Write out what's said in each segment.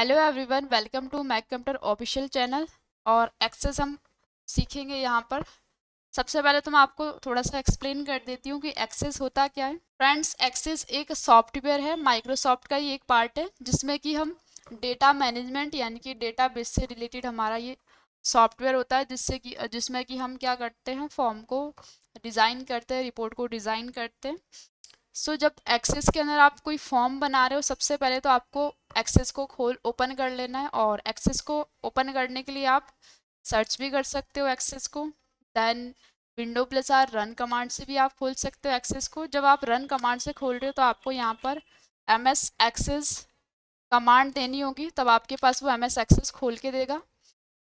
Hello everyone, welcome to Mac computer official channel. और access हम सीखेंगे यहाँ पर। सबसे पहले तो मैं आपको थोड़ा सा एक्सप्लेन कर देती हूँ कि एक्सेस होता क्या है। फ्रेंड्स, एक्सेस एक सॉफ्टवेयर है, माइक्रोसॉफ्ट का ही एक पार्ट है, जिसमें कि हम डेटा मैनेजमेंट यानी कि डेटाबेस से रिलेटेड हमारा ये सॉफ्टवेयर होता है, जिसमें कि हम क्या करते हैं, फॉर्म को डिज़ाइन करते हैं, रिपोर्ट को डिज़ाइन करते हैं। जब एक्सेस के अंदर आप कोई फॉर्म बना रहे हो, सबसे पहले तो आपको एक्सेस को ओपन कर लेना है। और एक्सेस को ओपन करने के लिए आप सर्च भी कर सकते हो एक्सेस को। Then window plus R run command से भी आप खोल सकते हो एक्सेस को। जब आप रन कमांड से खोल रहे हो तो आपको यहाँ पर ms एक्सेस कमांड देनी होगी, तब आपके पास वो ms एक्सेस खोल के देगा।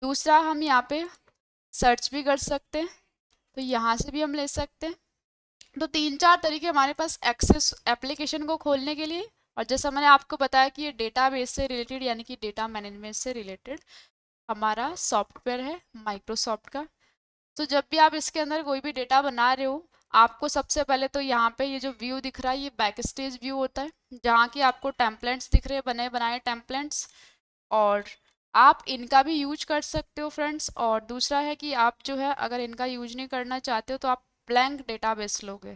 दूसरा, हम यहाँ पे सर्च भी कर सकते हैं, तो यहाँ से भी हम ले सकते हैं। तो 3-4 तरीके हमारे पास एक्सेस एप्लीकेशन को खोलने के लिए। और जैसा मैंने आपको बताया कि ये डेटाबेस से रिलेटेड यानी कि डेटा मैनेजमेंट से रिलेटेड हमारा सॉफ्टवेयर है माइक्रोसॉफ्ट का। तो जब भी आप इसके अंदर कोई भी डेटा बना रहे हो, आपको सबसे पहले तो यहाँ पे ये जो व्यू दिख रहा है, ये बैक स्टेज व्यू होता है, जहाँ की आपको टेम्पलेट्स दिख रहे हैं, बने बनाए टेम्पलेट्स। और आप इनका भी यूज कर सकते हो फ्रेंड्स। और दूसरा है कि आप जो है, अगर इनका यूज नहीं करना चाहते हो तो आप ब्लैंक डेटाबेस लोगे,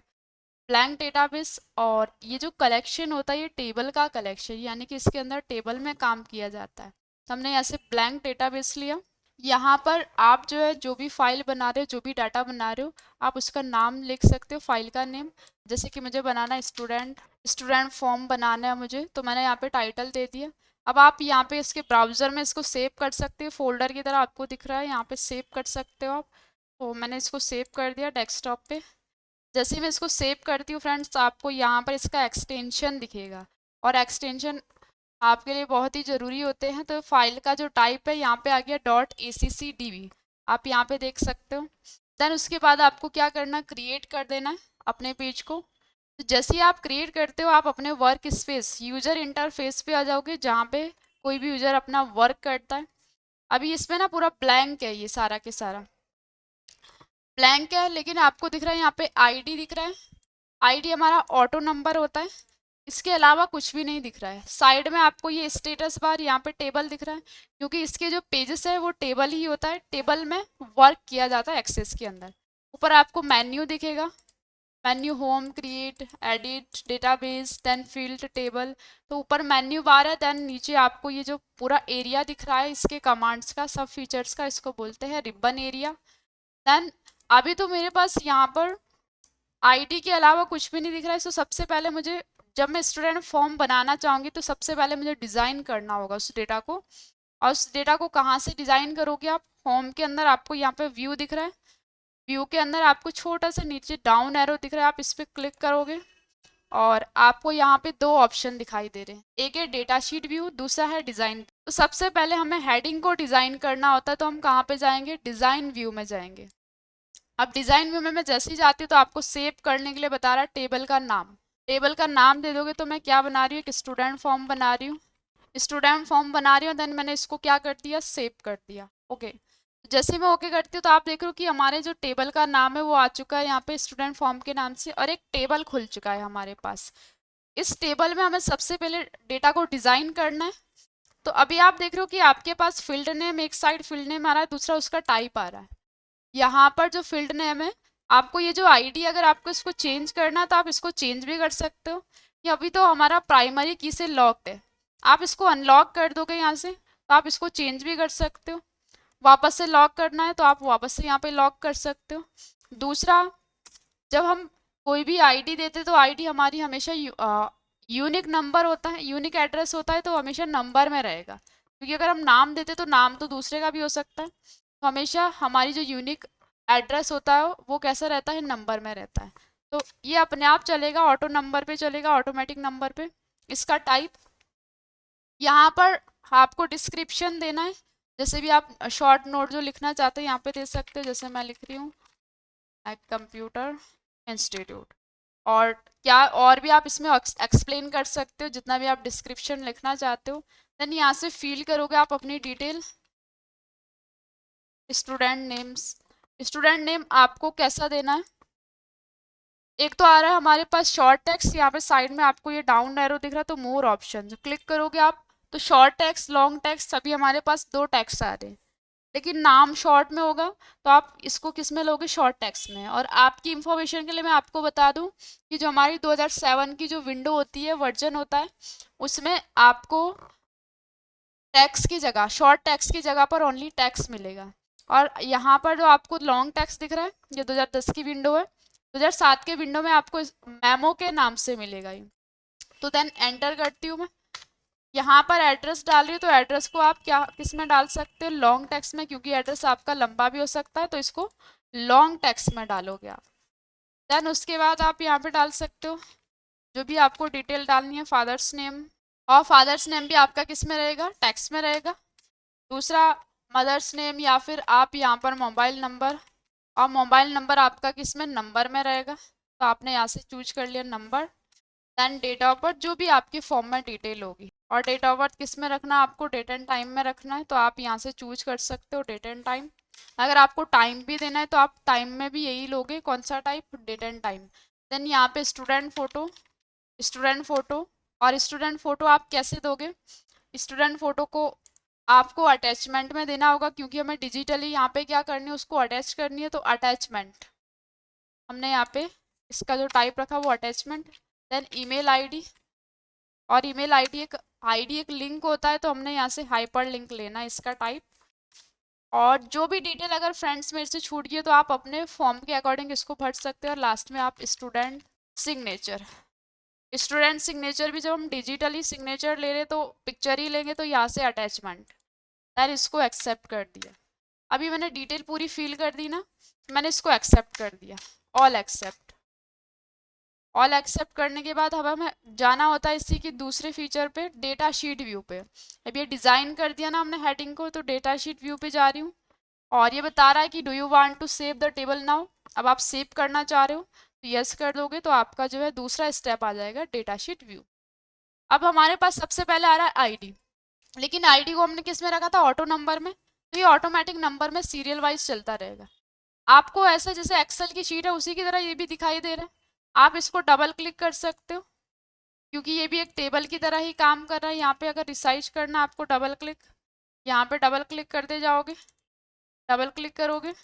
ब्लैंक डेटाबेस। और ये जो कलेक्शन होता है, ये टेबल का कलेक्शन, यानी कि इसके अंदर टेबल में काम किया जाता है। तो हमने ऐसे ब्लैंक डेटाबेस लिया। यहाँ पर आप जो है, जो भी फाइल बना रहे हो, जो भी डाटा बना रहे हो, आप उसका नाम लिख सकते हो, फाइल का नेम। जैसे कि मुझे बनाना है स्टूडेंट स्टूडेंट फॉर्म बनाना है मुझे, तो मैंने यहाँ पे टाइटल दे दिया। अब आप यहाँ पे इसके ब्राउज़र में इसको सेव कर सकते हो, फोल्डर की तरह आपको दिख रहा है, यहाँ पे सेव कर सकते हो आप। तो मैंने इसको सेव कर दिया डेस्कटॉप पे। जैसे ही मैं इसको सेव करती हूँ फ्रेंड्स, तो आपको यहाँ पर इसका एक्सटेंशन दिखेगा। और एक्सटेंशन आपके लिए बहुत ही ज़रूरी होते हैं। तो फाइल का जो टाइप है, यहाँ पे आ गया .accdb, आप यहाँ पे देख सकते हो। देन उसके बाद आपको क्या करना, क्रिएट कर देना है अपने पेज को। तो जैसे ही आप क्रिएट करते हो, आप अपने वर्क स्पेस यूजर इंटरफेस पे आ जाओगे, जहाँ पे कोई भी यूजर अपना वर्क करता है। अभी इसमें ना पूरा ब्लैंक है, ये सारा के सारा ब्लैंक है, लेकिन आपको दिख रहा है यहाँ पे आईडी दिख रहा है। आईडी हमारा ऑटो नंबर होता है, इसके अलावा कुछ भी नहीं दिख रहा है। साइड में आपको ये स्टेटस बार, यहाँ पे टेबल दिख रहा है, क्योंकि इसके जो पेजेस है वो टेबल ही होता है, टेबल में वर्क किया जाता है एक्सेस के अंदर। ऊपर आपको मेन्यू दिखेगा, menu, home, create, edit, database, then field, table. तो ऊपर मेन्यू बार है, देन नीचे आपको ये जो पूरा एरिया दिख रहा है इसके कमांड्स का, सब फीचर्स का, इसको बोलते हैं रिबन एरिया। देन अभी तो मेरे पास यहाँ पर आईडी के अलावा कुछ भी नहीं दिख रहा है। तो सबसे पहले मुझे, जब मैं स्टूडेंट फॉर्म बनाना चाहूँगी, तो सबसे पहले मुझे डिज़ाइन करना होगा उस डेटा को। और उस डेटा को कहाँ से डिज़ाइन करोगे आप, होम के अंदर आपको यहाँ पे व्यू दिख रहा है, व्यू के अंदर आपको छोटा सा नीचे डाउन एरो दिख रहा है, आप इस पर क्लिक करोगे और आपको यहाँ पे 2 ऑप्शन दिखाई दे रहे हैं, एक है डेटा शीट व्यू, दूसरा है डिज़ाइन। तो सबसे पहले हमें हेडिंग को डिज़ाइन करना होता है, तो हम कहाँ पे जाएंगे, डिज़ाइन व्यू में जाएंगे। अब डिज़ाइन व्यू में मैं जैसे ही जाती हूँ, तो आपको सेव करने के लिए बता रहा है टेबल का नाम। टेबल का नाम दे दोगे। तो मैं क्या बना रही हूँ, एक स्टूडेंट फॉर्म बना रही हूँ, स्टूडेंट फॉर्म बना रही हूँ। देन मैंने इसको क्या कर दिया, सेव कर दिया। ओके, जैसे ही मैं ओके करती हूँ, तो आप देख रहे हो कि हमारे जो टेबल का नाम है वो आ चुका है यहाँ पे स्टूडेंट फॉर्म के नाम से, और एक टेबल खुल चुका है हमारे पास। इस टेबल में हमें सबसे पहले डेटा को डिज़ाइन करना है। तो अभी आप देख रहे हो कि आपके पास फील्ड नेम, एक साइड फील्ड नेम आ रहा है, दूसरा उसका टाइप आ रहा है। यहाँ पर जो फील्ड नेम है, आपको ये जो आईडी, अगर आपको इसको चेंज करना है तो आप इसको चेंज भी कर सकते हो। ये अभी तो हमारा प्राइमरी की से लॉक्ड है, आप इसको अनलॉक कर दोगे यहाँ से, तो आप इसको चेंज भी कर सकते हो। वापस से लॉक करना है तो आप वापस से यहाँ पे लॉक कर सकते हो। दूसरा, जब हम कोई भी आईडी देते तो आईडी हमारी हमेशा यूनिक नंबर होता है, यूनिक एड्रेस होता है, तो हमेशा नंबर में रहेगा। क्योंकि अगर हम नाम देते तो नाम तो दूसरे का भी हो सकता है, तो हमेशा हमारी जो यूनिक एड्रेस होता है वो कैसा रहता है, नंबर में रहता है। तो ये अपने आप चलेगा, ऑटो नंबर पे चलेगा, ऑटोमेटिक नंबर पे। इसका टाइप, यहाँ पर आपको डिस्क्रिप्शन देना है, जैसे भी आप शॉर्ट नोट जो लिखना चाहते हैं यहाँ पे दे सकते हो। जैसे मैं लिख रही हूँ कंप्यूटर इंस्टीट्यूट। और क्या और भी आप इसमें एक्सप्लेन कर सकते हो, जितना भी आप डिस्क्रिप्शन लिखना चाहते हो। देन यहाँ से फिल करोगे आप अपनी डिटेल, स्टूडेंट नेम आपको कैसा देना है। एक तो आ रहा है हमारे पास शॉर्ट टेक्स्ट, यहाँ पे साइड में आपको ये डाउन एरो दिख रहा है, तो मोर ऑप्शन क्लिक करोगे आप, तो शॉर्ट टेक्स्ट, लॉन्ग टेक्स्ट सभी हमारे पास 2 टेक्स्ट आ रहे हैं, लेकिन नाम शॉर्ट में होगा तो आप इसको किस में लोगे, शॉर्ट टेक्स्ट में। और आपकी इंफॉर्मेशन के लिए मैं आपको बता दूं कि जो हमारी 2007 की जो विंडो होती है, वर्जन होता है, उसमें आपको टेक्स्ट की जगह, शॉर्ट टेक्स्ट की जगह पर ओनली टेक्स्ट मिलेगा। और यहाँ पर जो आपको लॉन्ग टेक्स्ट दिख रहा है, ये 2010 की विंडो है, 2007 के विंडो में आपको मेमो के नाम से मिलेगा ये। तो देन एंटर करती हूँ मैं, यहाँ पर एड्रेस डाल रही हूँ, तो एड्रेस को आप क्या किस में डाल सकते हो, लॉन्ग टेक्स्ट में, क्योंकि एड्रेस आपका लंबा भी हो सकता है, तो इसको लॉन्ग टेक्स्ट में डालोगे आप। देन उसके बाद आप यहाँ पे डाल सकते हो जो भी आपको डिटेल डालनी है, फादर्स नेम, और फादर्स नेम भी आपका किस में रहेगा, टेक्स्ट में रहेगा। दूसरा मदर्स नेम, या फिर आप यहाँ पर मोबाइल नंबर, और मोबाइल नंबर आपका किस में, नंबर में रहेगा, तो आपने यहाँ से चूज कर लिया number. Then date of birth, जो भी आपकी फॉर्म में डिटेल होगी, और डेट ऑफ बर्थ किस में रखना है आपको, डेट एंड टाइम में रखना है, तो आप यहाँ से चूज कर सकते हो डेट एंड टाइम। अगर आपको टाइम भी देना है तो आप टाइम में भी यही लोगे, कौन सा type, date and time. Then यहाँ पे स्टूडेंट फोटो, स्टूडेंट फोटो, और स्टूडेंट फोटो आप कैसे दोगे, स्टूडेंट फोटो को आपको अटैचमेंट में देना होगा, क्योंकि हमें डिजिटली यहाँ पे क्या करनी है, उसको अटैच करनी है, तो अटैचमेंट हमने यहाँ पे इसका जो टाइप रखा वो अटैचमेंट। देन ईमेल आईडी, और ईमेल आईडी एक लिंक होता है, तो हमने यहाँ से हाइपर लिंक लेना है इसका टाइप। और जो भी डिटेल अगर फ्रेंड्स मेरे से छूट गई तो आप अपने फॉर्म के अकॉर्डिंग इसको भर सकते हो। और लास्ट में आप स्टूडेंट सिग्नेचर, स्टूडेंट सिग्नेचर भी जब हम डिजिटली सिग्नेचर ले रहे तो पिक्चर ही लेंगे, तो यहाँ से अटैचमेंट, यार इसको एक्सेप्ट कर दिया। अभी मैंने डिटेल पूरी फिल कर दी ना, मैंने इसको एक्सेप्ट कर दिया, ऑल एक्सेप्ट। ऑल एक्सेप्ट करने के बाद हमें जाना होता है इसी की दूसरे फीचर पे, डेटा शीट व्यू पे। अब ये डिज़ाइन कर दिया ना हमने हेडिंग को, तो डेटा शीट व्यू पे जा रही हूँ, और ये बता रहा है कि do you want to save the table now, अब आप सेव करना चाह रहे हो तो यस कर दोगे, तो आपका जो है दूसरा स्टेप आ जाएगा डेटा शीट व्यू। अब हमारे पास सबसे पहले आ रहा है आईडी, लेकिन आईडी को हमने किस में रखा था, ऑटो नंबर में, तो ये ऑटोमेटिक नंबर में सीरियल वाइज चलता रहेगा। आपको ऐसा जैसे एक्सेल की शीट है उसी की तरह ये भी दिखाई दे रहा है, आप इसको डबल क्लिक कर सकते हो, क्योंकि ये भी एक टेबल की तरह ही काम कर रहा है। यहाँ पे अगर रिसाइज करना आपको डबल क्लिक, यहाँ पे डबल क्लिक करते जाओगे, डबल क्लिक करोगे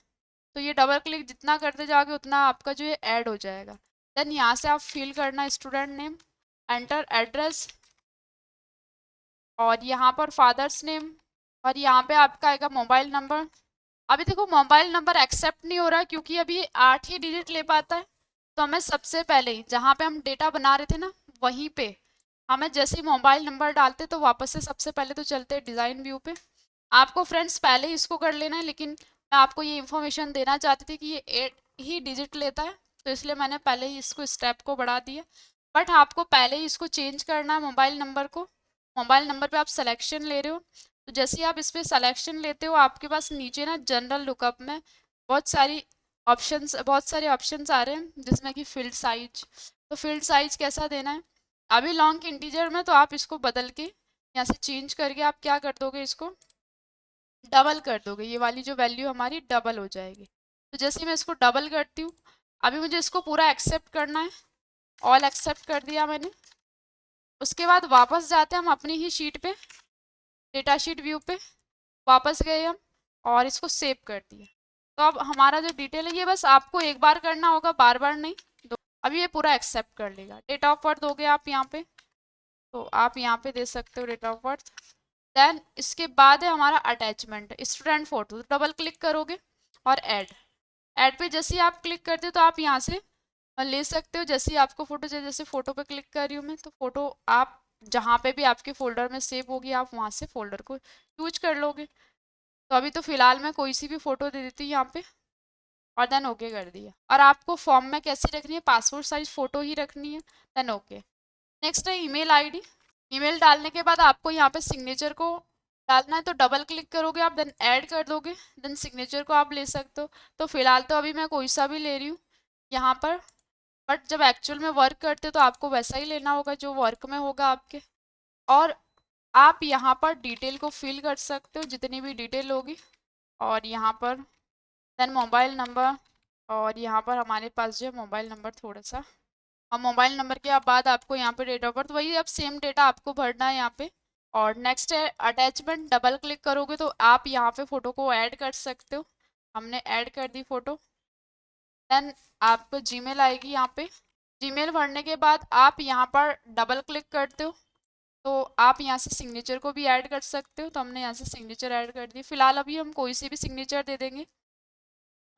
तो ये डबल क्लिक जितना करते जाओगे उतना आपका जो है ऐड हो जाएगा। देन यहाँ से आप फिल करना स्टूडेंट नेम, एंटर एड्रेस, और यहाँ पर फादर्स नेम, और यहाँ पे आपका आएगा मोबाइल नंबर। अभी देखो मोबाइल नंबर एक्सेप्ट नहीं हो रहा क्योंकि अभी 8 ही डिजिट ले पाता है, तो हमें सबसे पहले ही जहाँ पे हम डेटा बना रहे थे ना, वहीं पे हमें जैसे ही मोबाइल नंबर डालते तो वापस से सबसे पहले तो चलते हैं डिज़ाइन व्यू पे। आपको फ्रेंड्स पहले ही इसको कर लेना है, लेकिन मैं आपको ये इन्फॉर्मेशन देना चाहती थी कि ये 8 ही डिजिट लेता है, तो इसलिए मैंने पहले ही इसको स्टेप को बढ़ा दिया। बट आपको पहले ही इसको चेंज करना है मोबाइल नंबर को। मोबाइल नंबर पे आप सिलेक्शन ले रहे हो, तो जैसे ही आप इस पर सिलेक्शन लेते हो आपके पास नीचे ना जनरल लुकअप में बहुत सारे ऑप्शंस आ रहे हैं, जिसमें कि फील्ड साइज, तो फील्ड साइज कैसा देना है। अभी लॉन्ग इंटीजर में तो आप इसको बदल के यहाँ से चेंज करके आप क्या कर दोगे, इसको डबल कर दोगे, ये वाली जो वैल्यू हमारी डबल हो जाएगी। तो जैसे मैं इसको डबल करती हूँ, अभी मुझे इसको पूरा एक्सेप्ट करना है, ऑल एक्सेप्ट कर दिया मैंने। उसके बाद वापस जाते हैं हम अपनी ही शीट पे, डेटा शीट व्यू पे वापस गए हम, और इसको सेव कर दिया। तो अब हमारा जो डिटेल है ये बस आपको एक बार करना होगा, बार बार नहीं। अभी ये पूरा एक्सेप्ट कर लेगा। डेट ऑफ बर्थ दोगे आप यहाँ पे, तो आप यहाँ पे दे सकते हो डेट ऑफ बर्थ। देन इसके बाद है हमारा अटैचमेंट, स्टूडेंट फोटो, तो डबल क्लिक करोगे और ऐड पे जैसे ही आप क्लिक करते हो तो आप यहाँ से ले सकते हो, जैसे ही आपको फोटो चाहिए। जैसे फोटो पे क्लिक कर रही हूँ मैं, तो फोटो आप जहाँ पे भी आपके फोल्डर में सेव होगी आप वहाँ से फोल्डर को यूज कर लोगे। तो अभी तो फिलहाल मैं कोई सी भी फोटो दे देती हूँ यहाँ पे, और देन ओके कर दिया। और आपको फॉर्म में कैसी रखनी है, पासपोर्ट साइज फोटो ही रखनी है, देन ओके। नेक्स्ट है ईमेल आईडी। ईमेल डालने के बाद आपको यहाँ पे सिग्नेचर को डालना है, तो डबल क्लिक करोगे आप, देन ऐड कर दोगे, देन सिग्नेचर को आप ले सकते हो। तो फिलहाल तो अभी मैं कोई सा भी ले रही हूँ यहाँ पर, बट जब एक्चुअल में वर्क करते तो आपको वैसा ही लेना होगा जो वर्क में होगा आपके। और आप यहाँ पर डिटेल को फिल कर सकते हो, जितनी भी डिटेल होगी, और यहाँ पर देन मोबाइल नंबर, और यहाँ पर हमारे पास जो है मोबाइल नंबर थोड़ा सा, और मोबाइल नंबर के बाद आपको यहाँ पे डेट ऑफ बर्थ, वही अब सेम डेटा आपको भरना है यहाँ पे, और नेक्स्ट है अटैचमेंट, डबल क्लिक करोगे तो आप यहाँ पे फोटो को ऐड कर सकते हो। हमने ऐड कर दी फोटो। देन आपको जीमेल आएगी यहाँ पे। जीमेल भरने के बाद आप यहाँ पर डबल क्लिक करते हो तो आप यहाँ से सिग्नेचर को भी ऐड कर सकते हो। तो हमने यहाँ से सिग्नेचर ऐड कर दी। फिलहाल अभी हम कोई सी भी सिग्नेचर दे देंगे।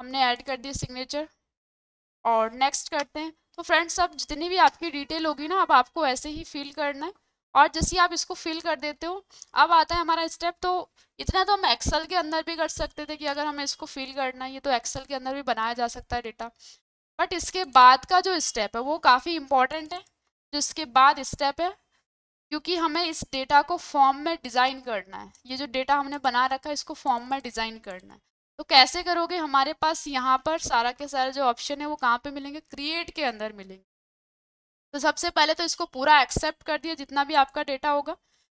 हमने ऐड कर दी सिग्नेचर और नेक्स्ट करते हैं। तो फ्रेंड्स अब जितनी भी आपकी डिटेल होगी ना, अब आपको ऐसे ही फिल करना है। और जैसे आप इसको फिल कर देते हो, अब आता है हमारा स्टेप। तो इतना तो हम एक्सेल के अंदर भी कर सकते थे कि अगर हमें इसको फिल करना है, ये तो एक्सेल के अंदर भी बनाया जा सकता है डेटा। बट इसके बाद का जो स्टेप है वो काफ़ी इंपॉर्टेंट है। जो इसके बाद स्टेप है, क्योंकि हमें इस डेटा को फॉर्म में डिज़ाइन करना है। ये जो डेटा हमने बना रखा है इसको फॉर्म में डिज़ाइन करना है। तो कैसे करोगे? हमारे पास यहाँ पर सारा के सारे जो ऑप्शन है वो कहाँ पे मिलेंगे? क्रिएट के अंदर मिलेंगे। तो सबसे पहले तो इसको पूरा एक्सेप्ट कर दिया, जितना भी आपका डेटा होगा।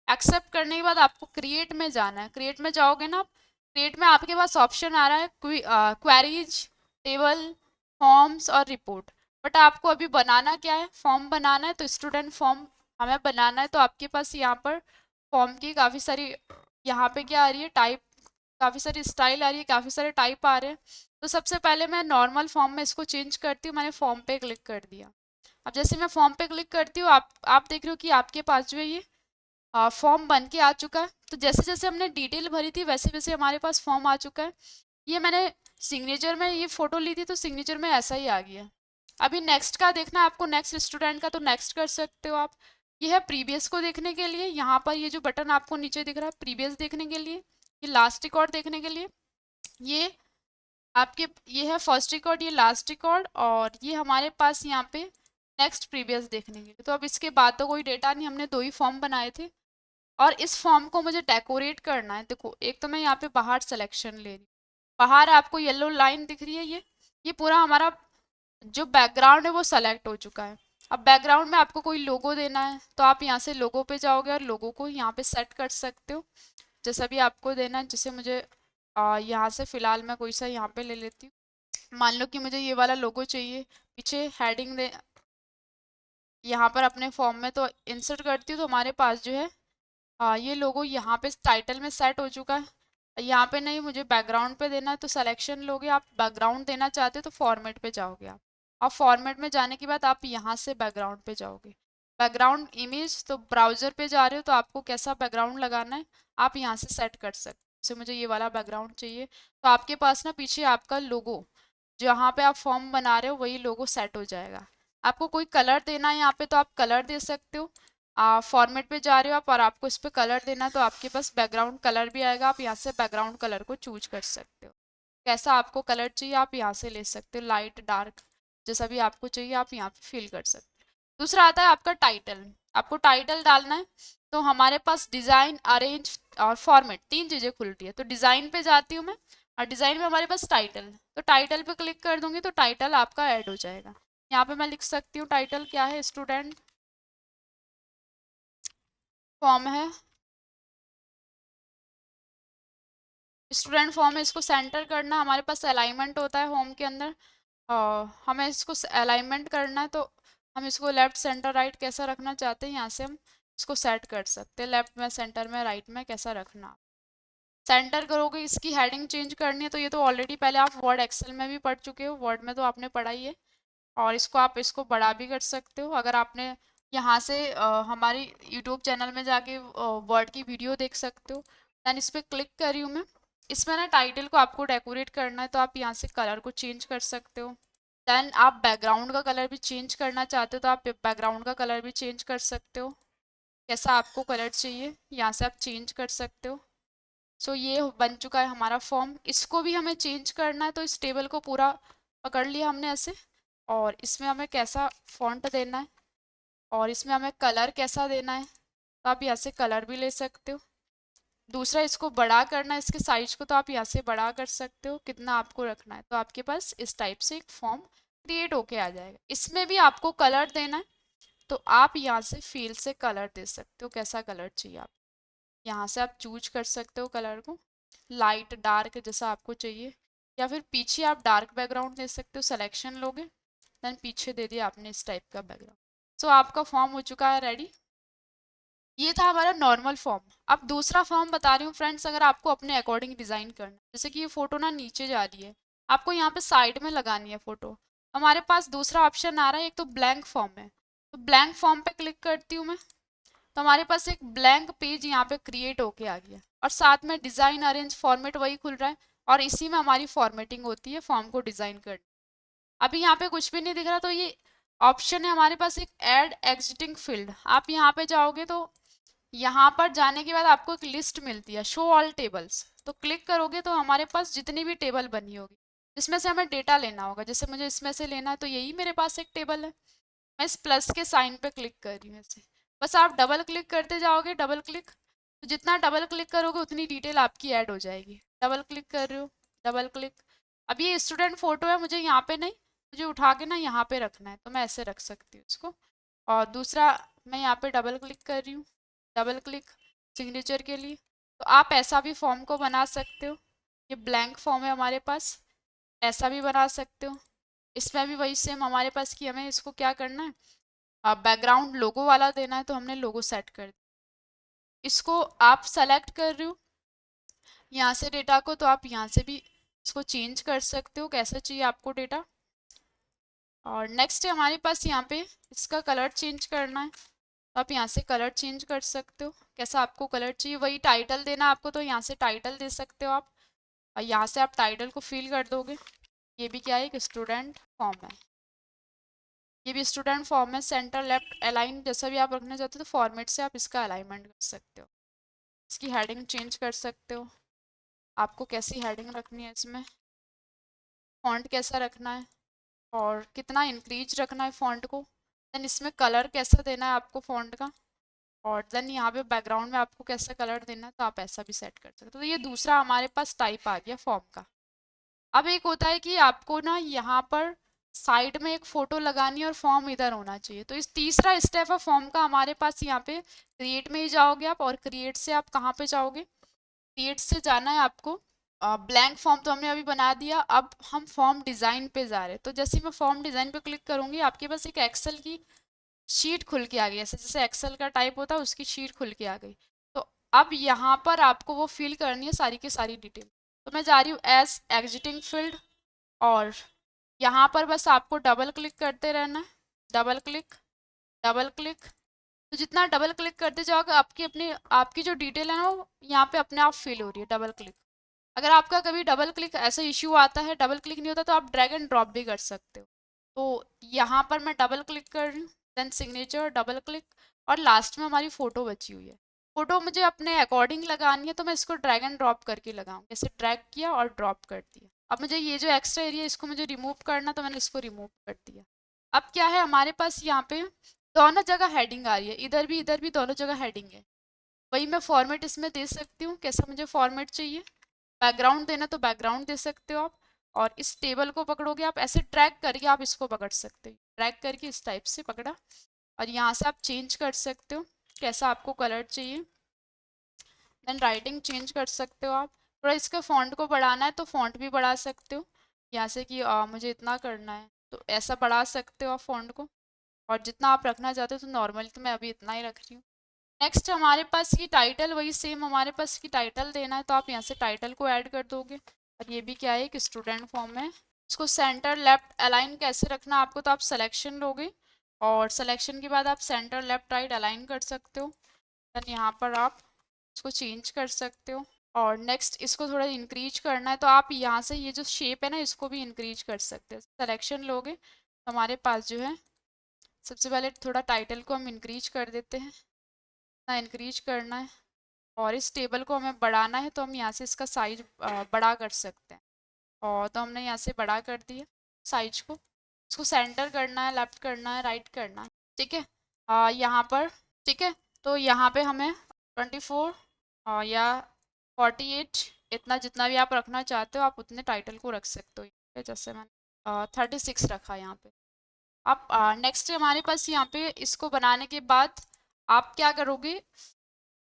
एक्सेप्ट करने के बाद आपको क्रिएट में जाना है। क्रिएट में जाओगे ना, क्रिएट में आपके पास ऑप्शन आ रहा है क्वेरीज, टेबल, फॉर्म्स और रिपोर्ट। बट आपको अभी बनाना क्या है? फॉर्म बनाना है। तो स्टूडेंट फॉर्म हमें बनाना है। तो आपके पास यहाँ पर फॉर्म की काफ़ी सारी, यहाँ पे क्या आ रही है? टाइप, काफ़ी सारी स्टाइल आ रही है, काफ़ी सारे टाइप आ रहे हैं। तो सबसे पहले मैं नॉर्मल फॉर्म में इसको चेंज करती हूँ। मैंने फॉर्म पे क्लिक कर दिया। अब जैसे मैं फॉर्म पे क्लिक करती हूँ, आप देख रहे हो कि आपके पास जो है ये फॉर्म बन के आ चुका है। तो जैसे जैसे हमने डिटेल भरी थी वैसे वैसे हमारे पास फॉर्म आ चुका है। ये मैंने सिग्नेचर में ये फ़ोटो ली थी तो सिग्नेचर में ऐसा ही आ गया। अभी नेक्स्ट का देखना है आपको, नेक्स्ट स्टूडेंट का, तो नेक्स्ट कर सकते हो आप। ये है प्रीवियस को देखने के लिए। यहाँ पर ये जो बटन आपको नीचे दिख रहा है प्रीवियस देखने के लिए, ये लास्ट रिकॉर्ड देखने के लिए, ये आपके, ये है फर्स्ट रिकॉर्ड, ये लास्ट रिकॉर्ड, और ये हमारे पास यहाँ पे नेक्स्ट प्रीवियस देखने के लिए। तो अब इसके बाद तो कोई डेटा नहीं, हमने दो ही फॉर्म बनाए थे। और इस फॉर्म को मुझे डेकोरेट करना है। देखो, एक तो मैं यहाँ पे बाहर सिलेक्शन ले रही हूँ। बाहर आपको येलो लाइन दिख रही है, ये पूरा हमारा जो बैकग्राउंड है वो सेलेक्ट हो चुका है। अब बैकग्राउंड में आपको कोई लोगो देना है तो आप यहाँ से लोगो पे जाओगे और लोगो को यहाँ पे सेट कर सकते हो जैसा भी आपको देना है। जैसे मुझे यहाँ से फ़िलहाल मैं कोई सा यहाँ पे ले लेती हूँ। मान लो कि मुझे ये वाला लोगो चाहिए। पीछे हेडिंग दे, यहाँ पर अपने फॉर्म में तो इंसर्ट करती हूँ तो हमारे पास जो है ये लोगो यहाँ पे टाइटल में सेट हो चुका है। यहाँ पे नहीं, मुझे बैकग्राउंड पे देना है तो सिलेक्शन लोगे। आप बैकग्राउंड देना चाहते हो तो फॉर्मेट पे जाओगे आप। और फॉर्मेट में जाने के बाद आप यहाँ से बैकग्राउंड पे जाओगे। बैकग्राउंड इमेज, तो ब्राउज़र पे जा रहे हो तो आपको कैसा बैकग्राउंड लगाना है आप यहाँ से सेट कर सकते हो। जैसे मुझे ये वाला बैकग्राउंड चाहिए तो आपके पास ना पीछे आपका लोगो, जहाँ पे आप फॉर्म बना रहे हो वही लोगो सेट हो जाएगा। आपको कोई कलर देना है यहाँ पे तो आप कलर दे सकते हो। फॉर्मेट पे जा रहे हो आप और आपको इस पर कलर देना है तो आपके पास बैकग्राउंड कलर भी आएगा। आप यहाँ से बैकग्राउंड कलर को चूज कर सकते हो। कैसा आपको कलर चाहिए आप यहाँ से ले सकते हो, लाइट डार्क जैसा भी आपको चाहिए आप यहाँ पे फिल कर सकते हो। दूसरा आता है आपका टाइटल। आपको टाइटल डालना है तो हमारे पास डिज़ाइन, अरेंज और फॉर्मेट, तीन चीज़ें खुलती है। तो डिज़ाइन पे जाती हूँ मैं और डिज़ाइन में हमारे पास टाइटल, तो टाइटल पे क्लिक कर दूंगी तो टाइटल आपका ऐड हो जाएगा। यहाँ पे मैं लिख सकती हूँ टाइटल क्या है, स्टूडेंट फॉर्म है। स्टूडेंट फॉर्म है, इसको सेंटर करना। हमारे पास अलाइनमेंट होता है होम के अंदर, हमें इसको अलाइनमेंट करना है तो हम इसको लेफ्ट सेंटर राइट कैसा रखना चाहते हैं यहाँ से हम इसको सेट कर सकते हैं। लेफ्ट में, सेंटर में, राइट में कैसा रखना। सेंटर करोगे, इसकी हेडिंग चेंज करनी है तो ये तो ऑलरेडी पहले आप वर्ड एक्सेल में भी पढ़ चुके हो, वर्ड में तो आपने पढ़ा ही है। और इसको आप इसको बड़ा भी कर सकते हो। अगर आपने यहाँ से हमारी यूट्यूब चैनल में जाके वर्ड की वीडियो देख सकते हो। दैन इस पर क्लिक कर रही हूँ मैं। इसमें ना टाइटल को आपको डेकोरेट करना है तो आप यहाँ से कलर को चेंज कर सकते हो। दैन आप बैकग्राउंड का कलर भी चेंज करना चाहते हो तो आप बैकग्राउंड का कलर भी चेंज कर सकते हो। कैसा आपको कलर चाहिए यहाँ से आप चेंज कर सकते हो। सो ये बन चुका है हमारा फॉर्म। इसको भी हमें चेंज करना है तो इस टेबल को पूरा पकड़ लिया हमने ऐसे, और इसमें हमें कैसा फॉन्ट देना है और इसमें हमें कलर कैसा देना है तो आप यहाँ से कलर भी ले सकते हो। दूसरा, इसको बड़ा करना है इसके साइज को तो आप यहाँ से बड़ा कर सकते हो, कितना आपको रखना है। तो आपके पास इस टाइप से एक फॉर्म क्रिएट होके आ जाएगा। इसमें भी आपको कलर देना है तो आप यहाँ से फील से कलर दे सकते हो, कैसा कलर चाहिए आप यहाँ से आप चूज कर सकते हो कलर को, लाइट डार्क जैसा आपको चाहिए। या फिर पीछे आप डार्क बैकग्राउंड दे सकते हो, सिलेक्शन लोगे देन पीछे दे दिया आपने इस टाइप का बैकग्राउंड। सो आपका फॉर्म हो चुका है रेडी। ये था हमारा नॉर्मल फॉर्म। अब दूसरा फॉर्म बता रही हूँ फ्रेंड्स, अगर आपको अपने अकॉर्डिंग डिज़ाइन करना, जैसे कि ये फ़ोटो ना नीचे जा रही है, आपको यहाँ पे साइड में लगानी है फ़ोटो। हमारे पास दूसरा ऑप्शन आ रहा है, एक तो ब्लैंक फॉर्म है, तो ब्लैंक फॉर्म पे क्लिक करती हूँ मैं, तो हमारे पास एक ब्लैंक पेज यहाँ पे क्रिएट होके आ गया, और साथ में डिज़ाइन अरेंज फॉर्मेट वही खुल रहा है, और इसी में हमारी फॉर्मेटिंग होती है फॉर्म को डिज़ाइन कर। अभी यहाँ पे कुछ भी नहीं दिख रहा, तो ये ऑप्शन है हमारे पास एक ऐड एग्जिटिंग फील्ड। आप यहाँ पे जाओगे तो यहाँ पर जाने के बाद आपको एक लिस्ट मिलती है, शो ऑल टेबल्स, तो क्लिक करोगे तो हमारे पास जितनी भी टेबल बनी होगी जिसमें से हमें डेटा लेना होगा, जैसे मुझे इसमें से लेना है तो यही मेरे पास एक टेबल है, मैं इस प्लस के साइन पे क्लिक कर रही हूँ ऐसे। बस आप डबल क्लिक करते जाओगे, डबल क्लिक, तो जितना डबल क्लिक करोगे उतनी डिटेल आपकी ऐड हो जाएगी। डबल क्लिक कर रहे हो, डबल क्लिक। अब ये स्टूडेंट फोटो है, मुझे यहाँ पे नहीं, मुझे उठा के ना यहाँ पे रखना है, तो मैं ऐसे रख सकती हूँ इसको। और दूसरा, मैं यहाँ पे डबल क्लिक कर रही हूँ, डबल क्लिक सिग्नेचर के लिए। तो आप ऐसा भी फॉर्म को बना सकते हो, ये ब्लैंक फॉर्म है हमारे पास, ऐसा भी बना सकते हो। इसमें भी वही सेम हमारे पास कि हमें इसको क्या करना है, बैकग्राउंड लोगो वाला देना है, तो हमने लोगो सेट कर दिया। इसको आप सेलेक्ट कर रहे हो यहाँ से डेटा को, तो आप यहाँ से भी इसको चेंज कर सकते हो कैसा चाहिए आपको डेटा। और नेक्स्ट है हमारे पास यहाँ पे इसका कलर चेंज करना है, तो आप यहाँ से कलर चेंज कर सकते हो, कैसा आपको कलर चाहिए। वही टाइटल देना आपको, तो यहाँ से टाइटल दे सकते हो आप, और यहाँ से आप टाइटल को फिल कर दोगे। ये भी क्या है, एक स्टूडेंट फॉर्म है, ये भी स्टूडेंट फॉर्म है। सेंटर लेफ्ट अलाइन जैसा भी आप रखना चाहते हो, तो फॉर्मेट से आप इसका अलाइनमेंट कर सकते हो। इसकी हेडिंग चेंज कर सकते हो, आपको कैसी हेडिंग रखनी है, इसमें फॉन्ट कैसा रखना है, और कितना इंक्रीज रखना है फॉन्ट को। देन इसमें कलर कैसा देना है आपको फॉन्ट का, और देन यहाँ पे बैकग्राउंड में आपको कैसा कलर देना है, तो आप ऐसा भी सेट कर सकते हो। तो ये दूसरा हमारे पास टाइप आ गया फॉर्म का। अब एक होता है कि आपको ना यहाँ पर साइड में एक फोटो लगानी है और फॉर्म इधर होना चाहिए, तो इस तीसरा स्टेप है फॉर्म का हमारे पास। यहाँ पे क्रिएट में ही जाओगे आप, और क्रिएट से आप कहाँ पे जाओगे, क्रिएट से जाना है आपको। ब्लैंक फॉर्म तो हमने अभी बना दिया, अब हम फॉर्म डिज़ाइन पे जा रहे हैं। तो जैसे ही मैं फॉर्म डिज़ाइन पे क्लिक करूंगी, आपके पास एक एक्सेल की शीट खुल के आ गई, ऐसे जैसे एक्सेल का टाइप होता है उसकी शीट खुल के आ गई। तो अब यहाँ पर आपको वो फिल करनी है सारी की सारी डिटेल। तो मैं जा रही हूँ एज एग्जिटिंग फील्ड, और यहाँ पर बस आपको डबल क्लिक करते रहना है, डबल क्लिक, डबल क्लिक। तो जितना डबल क्लिक करते जाओगे आपकी जो डिटेल है ना वो यहाँ पे अपने आप फिल हो रही है, डबल क्लिक। अगर आपका कभी डबल क्लिक ऐसा इश्यू आता है, डबल क्लिक नहीं होता, तो आप ड्रैग एंड ड्रॉप भी कर सकते हो। तो यहाँ पर मैं डबल क्लिक कर रही हूँ, देन सिग्नेचर, डबल क्लिक, और लास्ट में हमारी फ़ोटो बची हुई है। फ़ोटो मुझे अपने अकॉर्डिंग लगानी है, तो मैं इसको ड्रैग एंड ड्रॉप करके लगाऊँ, जैसे ड्रैग किया और ड्रॉप कर दिया। अब मुझे ये जो एक्स्ट्रा एरिया इसको मुझे रिमूव करना, तो मैंने इसको रिमूव कर दिया। अब क्या है हमारे पास यहाँ पे दोनों जगह हेडिंग आ रही है, इधर भी दोनों जगह हेडिंग है। वही मैं फॉर्मेट इसमें दे सकती हूँ, कैसा मुझे फॉर्मेट चाहिए। बैकग्राउंड देना तो बैकग्राउंड दे सकते हो आप, और इस टेबल को पकड़ोगे आप ऐसे ड्रैग करके आप इसको पकड़ सकते हो, ड्रैग करके इस टाइप से पकड़ा, और यहाँ से आप चेंज कर सकते हो कैसा आपको कलर चाहिए। देन राइटिंग चेंज कर सकते हो आप, थोड़ा इसका फॉन्ट को बढ़ाना है तो फॉन्ट भी बढ़ा सकते हो, यहाँ से कि मुझे इतना करना है तो ऐसा बढ़ा सकते हो आप फॉन्ट को, और जितना आप रखना चाहते हो तो नॉर्मली तो मैं अभी इतना ही रख रही हूँ। नेक्स्ट हमारे पास की टाइटल, वही सेम हमारे पास की टाइटल देना है, तो आप यहाँ से टाइटल को ऐड कर दोगे। और ये भी क्या है, कि स्टूडेंट फॉर्म है। इसको सेंटर लेफ्ट अलाइन कैसे रखना है आपको, तो आप सिलेक्शन लोगे, और सिलेक्शन के बाद आप सेंटर लेफ्ट राइट अलाइन कर सकते हो। देन यहाँ पर आप इसको चेंज कर सकते हो। और नेक्स्ट इसको थोड़ा इंक्रीज करना है, तो आप यहाँ से ये जो शेप है ना इसको भी इंक्रीज कर सकते हो। सिलेक्शन लोगे तो हमारे पास जो है, सबसे पहले थोड़ा टाइटल को हम इंक्रीज कर देते हैं, ना इंक्रीज करना है। और इस टेबल को हमें बढ़ाना है, तो हम यहाँ से इसका साइज बड़ा कर सकते हैं, और तो हमने यहाँ से बड़ा कर दिया साइज को। इसको सेंटर करना है, लेफ्ट करना है, राइट करना है, ठीक है। यहाँ पर ठीक है, तो यहाँ पे हमें 24 या 48, इतना जितना भी आप रखना चाहते हो आप उतने टाइटल को रख सकते हो। जैसे मैंने 36 रखा यहाँ पे। अब नेक्स्ट हमारे पास यहाँ पे इसको बनाने के बाद आप क्या करोगे,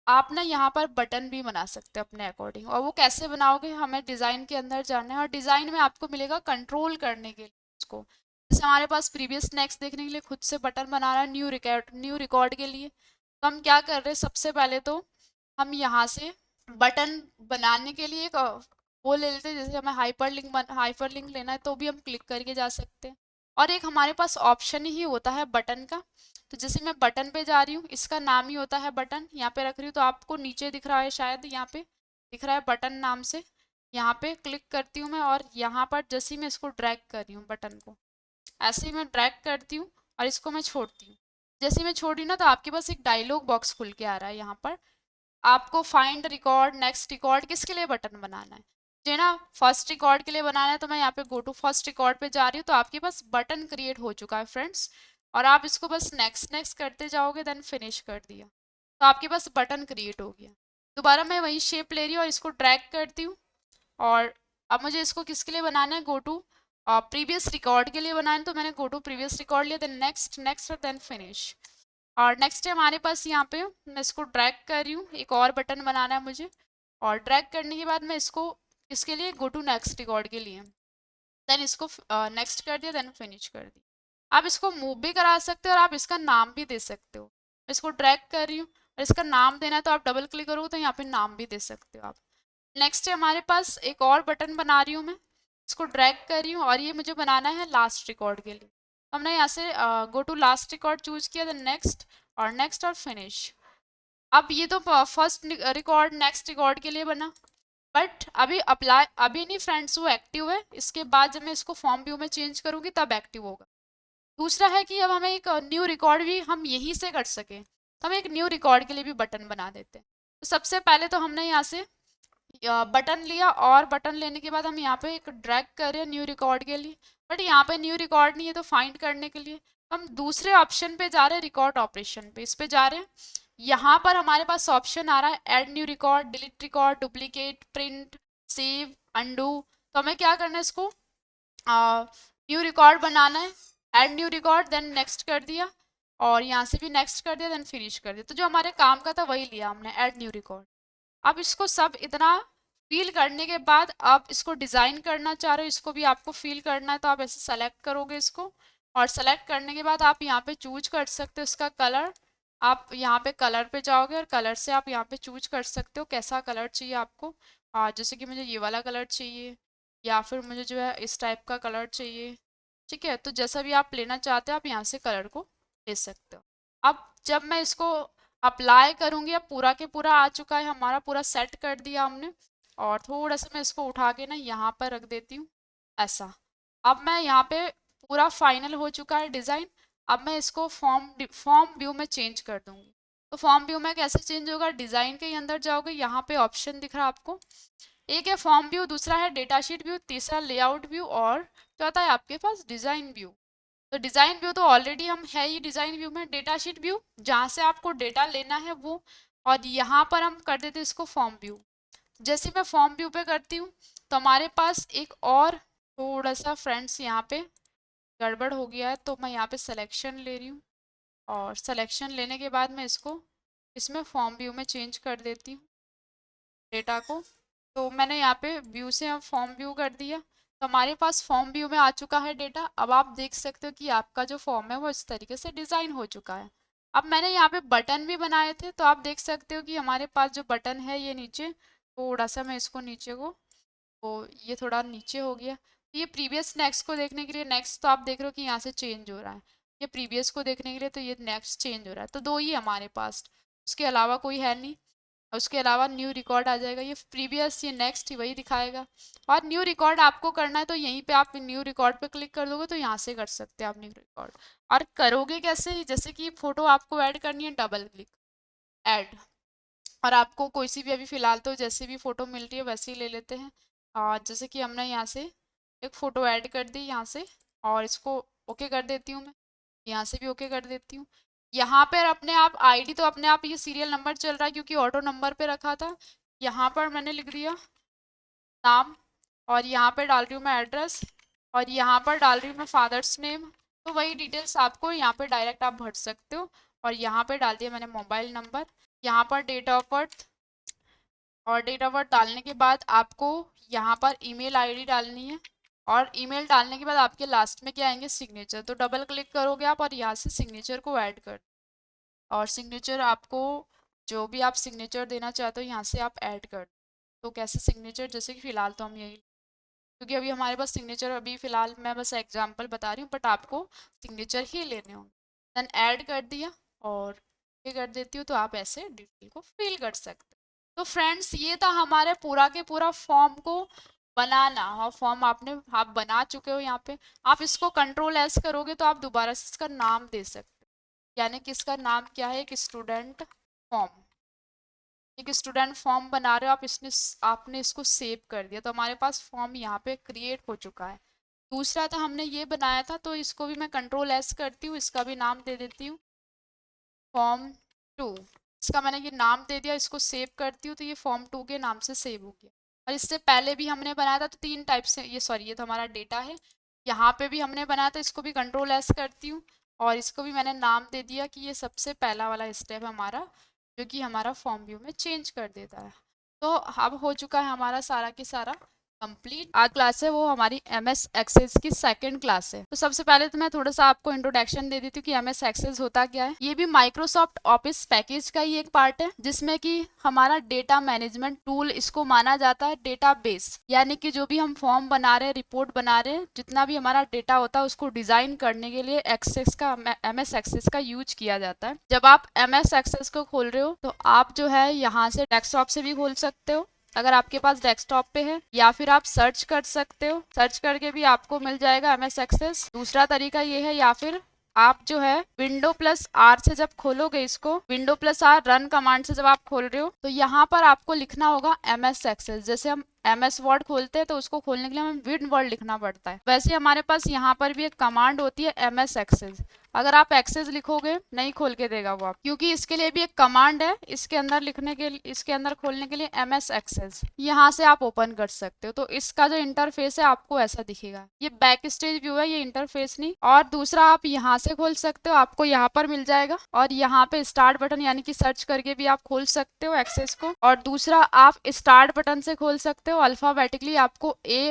आप ना यहाँ पर बटन भी बना सकते हो अपने अकॉर्डिंग। और वो कैसे बनाओगे, हमें डिज़ाइन के अंदर जाना है, और डिज़ाइन में आपको मिलेगा कंट्रोल करने के लिए उसको। जैसे हमारे पास प्रीवियस नेक्स्ट देखने के लिए खुद से बटन बना रहा है, न्यू रिकॉर्ड के लिए, तो हम क्या कर रहे हैं, सबसे पहले तो हम यहाँ से बटन बनाने के लिए एक वो ले लेते हैं, जैसे हमें हाइपरलिंक लेना है तो भी हम क्लिक करके जा सकते हैं। और एक हमारे पास ऑप्शन ही होता है बटन का। तो जैसे मैं बटन पे जा रही हूँ, इसका नाम ही होता है बटन, यहाँ पे रख रही हूँ तो आपको नीचे दिख रहा है, शायद यहाँ पे दिख रहा है बटन नाम से। यहाँ पे क्लिक करती हूँ मैं, और यहाँ पर जैसे ही मैं इसको ड्रैग कर रही हूँ बटन को, ऐसे ही मैं ड्रैग करती हूँ और इसको मैं छोड़ती हूँ। जैसे ही मैं छोड़ रही हूँ ना, तो आपके पास एक डायलॉग बॉक्स खुल के आ रहा है। यहाँ पर आपको फाइंड रिकॉर्ड, नेक्स्ट रिकॉर्ड, किसके लिए बटन बनाना है, जो ना फर्स्ट रिकॉर्ड के लिए बनाना है। तो मैं यहाँ पे गो टू फर्स्ट रिकॉर्ड पे जा रही हूँ, तो आपके पास बटन क्रिएट हो चुका है फ्रेंड्स। और आप इसको बस नेक्स्ट नेक्स्ट करते जाओगे, देन फिनिश कर दिया, तो आपके पास बटन क्रिएट हो गया। दोबारा मैं वही शेप ले रही हूँ और इसको ड्रैग करती हूँ। और अब मुझे इसको किसके लिए बनाना है, गो टू प्रीवियस रिकॉर्ड के लिए बनाना है, तो मैंने गो टू प्रीवियस रिकॉर्ड लिया, देन नेक्स्ट नेक्स्ट और देन फिनिश। और नेक्स्ट है हमारे पास यहाँ पे, मैं इसको ड्रैग कर रही हूँ, एक और बटन बनाना है मुझे। और ड्रैग करने के बाद मैं इसको इसके लिए गो टू नेक्स्ट रिकॉर्ड के लिए, देन इसको नेक्स्ट कर दिया, देन फिनिश कर दिया। आप इसको मूव भी करा सकते हो और आप इसका नाम भी दे सकते हो। मैं इसको ड्रैग कर रही हूँ और इसका नाम देना है, तो आप डबल क्लिक करोगे तो यहाँ पे नाम भी दे सकते हो आप। नेक्स्ट है हमारे पास एक और बटन बना रही हूँ मैं, इसको ड्रैग कर रही हूँ और ये मुझे बनाना है लास्ट रिकॉर्ड के लिए। हमने यहाँ से go to last record choose किया, देन नेक्स्ट और फिनिश। अब ये तो फर्स्ट रिकॉर्ड नेक्स्ट रिकॉर्ड के लिए बना, बट अभी अप्लाई अभी नहीं फ्रेंड्स, वो एक्टिव है। इसके बाद जब मैं इसको फॉर्म व्यू में चेंज करूंगी तब एक्टिव होगा। दूसरा है कि अब हमें एक न्यू रिकॉर्ड भी हम यहीं से कर सकें, तो हम एक न्यू रिकॉर्ड के लिए भी बटन बना देते हैं। तो सबसे पहले तो हमने यहाँ से बटन लिया, और बटन लेने के बाद हम यहाँ पे एक ड्रैग कर रहे हैं न्यू रिकॉर्ड के लिए, बट यहाँ पे न्यू रिकॉर्ड नहीं है, तो फाइंड करने के लिए हम दूसरे ऑप्शन पे जा रहे हैं, रिकॉर्ड ऑपरेशन पे, इस पे जा रहे हैं। यहाँ पर हमारे पास ऑप्शन आ रहा है add new record, delete record, duplicate, print, save, undo. तो हमें क्या करना है, इसको न्यू रिकॉर्ड बनाना है। Add new record, then next कर दिया, और यहाँ से भी नेक्स्ट कर दिया, देन फिनिश कर दिया। तो जो हमारे काम का था वही लिया हमने, ऐड न्यू रिकॉर्ड। अब इसको सब इतना फील करने के बाद आप इसको डिज़ाइन करना चाह रहे हो, इसको भी आपको फील करना है, तो आप ऐसे सेलेक्ट करोगे इसको। और सेलेक्ट करने के बाद आप यहाँ पे चूज कर सकते हो इसका कलर। आप यहाँ पे कलर पे जाओगे और कलर से आप यहाँ पे चूज कर सकते हो कैसा कलर चाहिए आपको। जैसे कि मुझे ये वाला कलर चाहिए, या फिर मुझे जो है इस टाइप का कलर चाहिए। ठीक है, तो जैसा भी आप लेना चाहते हो आप यहाँ से कलर को ले सकते हो। अब जब मैं इसको अप्लाई करूँगी, अब पूरा के पूरा आ चुका है हमारा, पूरा सेट कर दिया हमने। और थोड़ा सा मैं इसको उठा के ना यहाँ पर रख देती हूँ, ऐसा। अब मैं यहाँ पे पूरा फाइनल हो चुका है डिज़ाइन। अब मैं इसको फॉर्म व्यू में चेंज कर दूँगी। तो फॉर्म व्यू में कैसे चेंज होगा, डिज़ाइन के अंदर जाओगे, यहाँ पे ऑप्शन दिख रहा है आपको, एक है फॉर्म व्यू, दूसरा है डेटा शीट व्यू, तीसरा लेआउट व्यू, और चौथा है आपके पास डिज़ाइन व्यू। तो डिज़ाइन व्यू तो ऑलरेडी हम है ही डिज़ाइन व्यू में। डेटा शीट व्यू जहाँ से आपको डेटा लेना है वो, और यहाँ पर हम कर देते हैं इसको फॉर्म व्यू। जैसे मैं फॉर्म व्यू पे करती हूँ, तो हमारे पास एक और थोड़ा सा फ्रेंड्स यहाँ पे गड़बड़ हो गया है, तो मैं यहाँ पे सिलेक्शन ले रही हूँ, और सिलेक्शन लेने के बाद मैं इसको इसमें फॉर्म व्यू में चेंज कर देती हूँ डेटा को। तो मैंने यहाँ पे व्यू से हम फॉर्म व्यू कर दिया, तो हमारे पास फॉर्म व्यू में आ चुका है डेटा। अब आप देख सकते हो कि आपका जो फॉर्म है वो इस तरीके से डिज़ाइन हो चुका है। अब मैंने यहाँ पे बटन भी बनाए थे, तो आप देख सकते हो कि हमारे पास जो बटन है ये नीचे, थोड़ा सा मैं इसको नीचे को, तो ये थोड़ा नीचे हो गया। तो ये प्रीवियस नेक्स्ट को देखने के लिए, नेक्स्ट तो आप देख रहे हो कि यहाँ से चेंज हो रहा है, ये प्रीवियस को देखने के लिए तो ये नेक्स्ट चेंज हो रहा है। तो दो ही हमारे पास, उसके अलावा कोई है नहीं। उसके अलावा न्यू रिकॉर्ड आ जाएगा, ये प्रीवियस ये नेक्स्ट ही वही दिखाएगा। और न्यू रिकॉर्ड आपको करना है तो यहीं पे आप न्यू रिकॉर्ड पे क्लिक कर दोगे, तो यहाँ से कर सकते हैं आप न्यू रिकॉर्ड। और करोगे कैसे, जैसे कि फ़ोटो आपको ऐड करनी है, डबल क्लिक, ऐड, और आपको कोई सी भी अभी फ़िलहाल तो जैसे भी फ़ोटो मिल रही है वैसे ही ले लेते हैं। जैसे कि हमने यहाँ से एक फ़ोटो ऐड कर दी यहाँ से, और इसको ओके कर देती हूँ मैं, यहाँ से भी ओके कर देती हूँ। यहाँ पर अपने आप आईडी, तो अपने आप ये सीरियल नंबर चल रहा है क्योंकि ऑटो नंबर पे रखा था। यहाँ पर मैंने लिख दिया नाम, और यहाँ पे डाल रही हूँ मैं एड्रेस, और यहाँ पर डाल रही हूँ मैं फादर्स नेम। तो वही डिटेल्स आपको यहाँ पे डायरेक्ट आप भर सकते हो। और यहाँ पे डाल दिया मैंने मोबाइल नंबर, यहाँ पर डेट ऑफ बर्थ, और डेट ऑफ बर्थ डालने के बाद आपको यहाँ पर ईमेल आईडी डालनी है। और ईमेल डालने के बाद आपके लास्ट में क्या आएंगे, सिग्नेचर। तो डबल क्लिक करोगे आप और यहाँ से सिग्नेचर को ऐड कर, और सिग्नेचर आपको जो भी आप सिग्नेचर देना चाहते हो यहाँ से आप ऐड कर। तो कैसे सिग्नेचर, जैसे कि फ़िलहाल तो हम यही, क्योंकि अभी हमारे पास सिग्नेचर अभी फ़िलहाल मैं बस एग्जांपल बता रही हूँ, बट आपको सिग्नेचर ही लेने होंगे। देन ऐड कर दिया और ये कर देती हूँ, तो आप ऐसे डिटेल को फिल कर सकते हो। तो फ्रेंड्स ये था हमारे पूरा के पूरा फॉर्म को बनाना, और फॉर्म आप बना चुके हो। यहाँ पे आप इसको कंट्रोल एस करोगे तो आप दोबारा से इसका नाम दे सकते हो, यानी कि इसका नाम क्या है, एक स्टूडेंट फॉर्म। एक स्टूडेंट फॉर्म बना रहे हो आप, आपने इसको सेव कर दिया, तो हमारे पास फॉर्म यहाँ पे क्रिएट हो चुका है। दूसरा था हमने ये बनाया था, तो इसको भी मैं कंट्रोल एस करती हूँ, इसका भी नाम दे देती हूँ फॉर्म 2। इसका मैंने ये नाम दे दिया, इसको सेव करती हूँ तो ये फॉर्म 2 के नाम से सेव हो गया। और इससे पहले भी हमने बनाया था, तो 3 टाइप से, ये सॉरी ये तो हमारा डेटा है, यहाँ पे भी हमने बनाया था, इसको भी कंट्रोल एस करती हूँ और इसको भी मैंने नाम दे दिया कि ये सबसे पहला वाला स्टेप हमारा, जो कि हमारा फॉर्म व्यू में चेंज कर देता है। तो अब हो चुका है हमारा सारा के सारा कंप्लीट। आज क्लास है वो हमारी MS एक्सेस की सेकंड क्लास है। तो सबसे पहले तो मैं थोड़ा सा आपको इंट्रोडक्शन दे देती हूँ कि MS एक्सेस होता क्या है। ये भी माइक्रोसॉफ्ट ऑफिस पैकेज का ही एक पार्ट है, जिसमें कि हमारा डेटा मैनेजमेंट टूल इसको माना जाता है। डेटाबेस यानी कि जो भी हम फॉर्म बना रहे हैं, रिपोर्ट बना रहे हैं, जितना भी हमारा डेटा होता है उसको डिजाइन करने के लिए MS एक्सेस का यूज किया जाता है। जब आप MS एक्सेस को खोल रहे हो तो आप जो है यहाँ से डेस्कटॉप से भी खोल सकते हो, अगर आपके पास डेस्कटॉप पे है, या फिर आप सर्च कर सकते हो, सर्च करके भी आपको मिल जाएगा MS एक्सेस। दूसरा तरीका ये है, या फिर आप जो है Windows+R से जब खोलोगे इसको, Windows+R रन कमांड से जब आप खोल रहे हो, तो यहाँ पर आपको लिखना होगा MS एक्सेस। जैसे हम MS वर्ड खोलते हैं तो उसको खोलने के लिए हमें विन वर्ड लिखना पड़ता है, वैसे हमारे पास यहाँ पर भी एक कमांड होती है MS एक्सेस। अगर आप एक्सेस लिखोगे नहीं खोल के देगा वो आप, क्योंकि इसके लिए भी एक कमांड है, इसके अंदर लिखने के लिए, इसके अंदर खोलने के लिए MS एक्सेस यहाँ से आप ओपन कर सकते हो। तो इसका जो इंटरफेस है आपको ऐसा दिखेगा, ये बैक स्टेज व्यू है, ये इंटरफेस नहीं। और दूसरा आप यहाँ से खोल सकते हो, आपको यहाँ पर मिल जाएगा, और यहाँ पे स्टार्ट बटन यानी कि सर्च करके भी आप खोल सकते हो एक्सेस को। और दूसरा आप स्टार्ट बटन से खोल सकते हो, अल्फाबेटिकली आपको A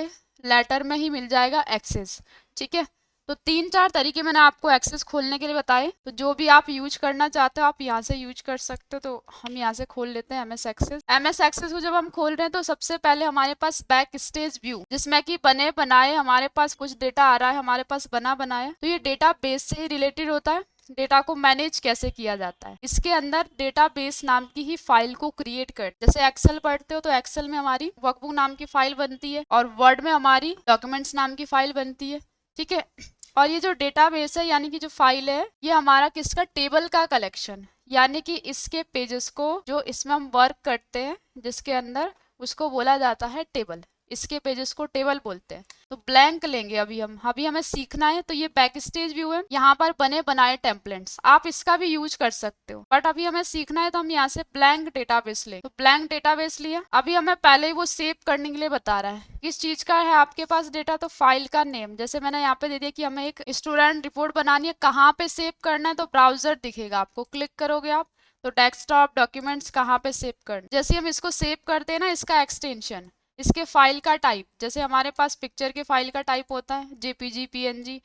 लेटर में ही मिल जाएगा एक्सेस। ठीक है, तो 3-4 तरीके मैंने आपको एक्सेस खोलने के लिए बताए, तो जो भी आप यूज करना चाहते हो आप यहाँ से यूज कर सकते हो। तो हम यहाँ से खोल लेते हैं MS एक्सेस। MS एक्सेस को जब हम खोल रहे हैं तो सबसे पहले हमारे पास बैक स्टेज व्यू, जिसमें कि बने बनाए हमारे पास कुछ डेटा आ रहा है, हमारे पास बना बनाया, तो ये डेटा बेस से ही रिलेटेड होता है। डेटा को मैनेज कैसे किया जाता है, इसके अंदर डेटाबेस नाम की ही फाइल को क्रिएट कर, जैसे एक्सेल पढ़ते हो तो एक्सेल में हमारी वर्कबुक नाम की फाइल बनती है, और वर्ड में हमारी डॉक्यूमेंट्स नाम की फाइल बनती है। ठीक है, और ये जो डेटाबेस है यानी कि जो फाइल है, ये हमारा किसका, टेबल का कलेक्शन, यानी कि इसके पेजेस को जो इसमें हम वर्क करते हैं जिसके अंदर, उसको बोला जाता है टेबल। इसके पेजेस को टेबल बोलते हैं। तो ब्लैंक लेंगे अभी हमें सीखना है। तो ये बैक स्टेज व्यू है, यहाँ पर बने बनाए टेम्पलेट्स, आप इसका भी यूज कर सकते हो, बट अभी हमें सीखना है तो हम यहाँ से ब्लैंक डेटाबेस लें। तो ब्लैंक डेटाबेस लिया, अभी हमें पहले ही वो सेव करने के लिए बता रहा है किस चीज का है आपके पास डेटा, तो फाइल का नेम, जैसे मैंने यहाँ पे दे दिया कि हमें एक स्टूडेंट रिपोर्ट बनानी है, कहाँ पे सेव करना है, तो ब्राउजर दिखेगा आपको, क्लिक करोगे आप तो डेस्कटॉप डॉक्यूमेंट्स कहाँ पे सेव करना, जैसे हम इसको सेव करते हैं ना, इसका एक्सटेंशन, इसके फाइल का टाइप, जैसे हमारे पास पिक्चर के फाइल का टाइप होता है JPG PNG,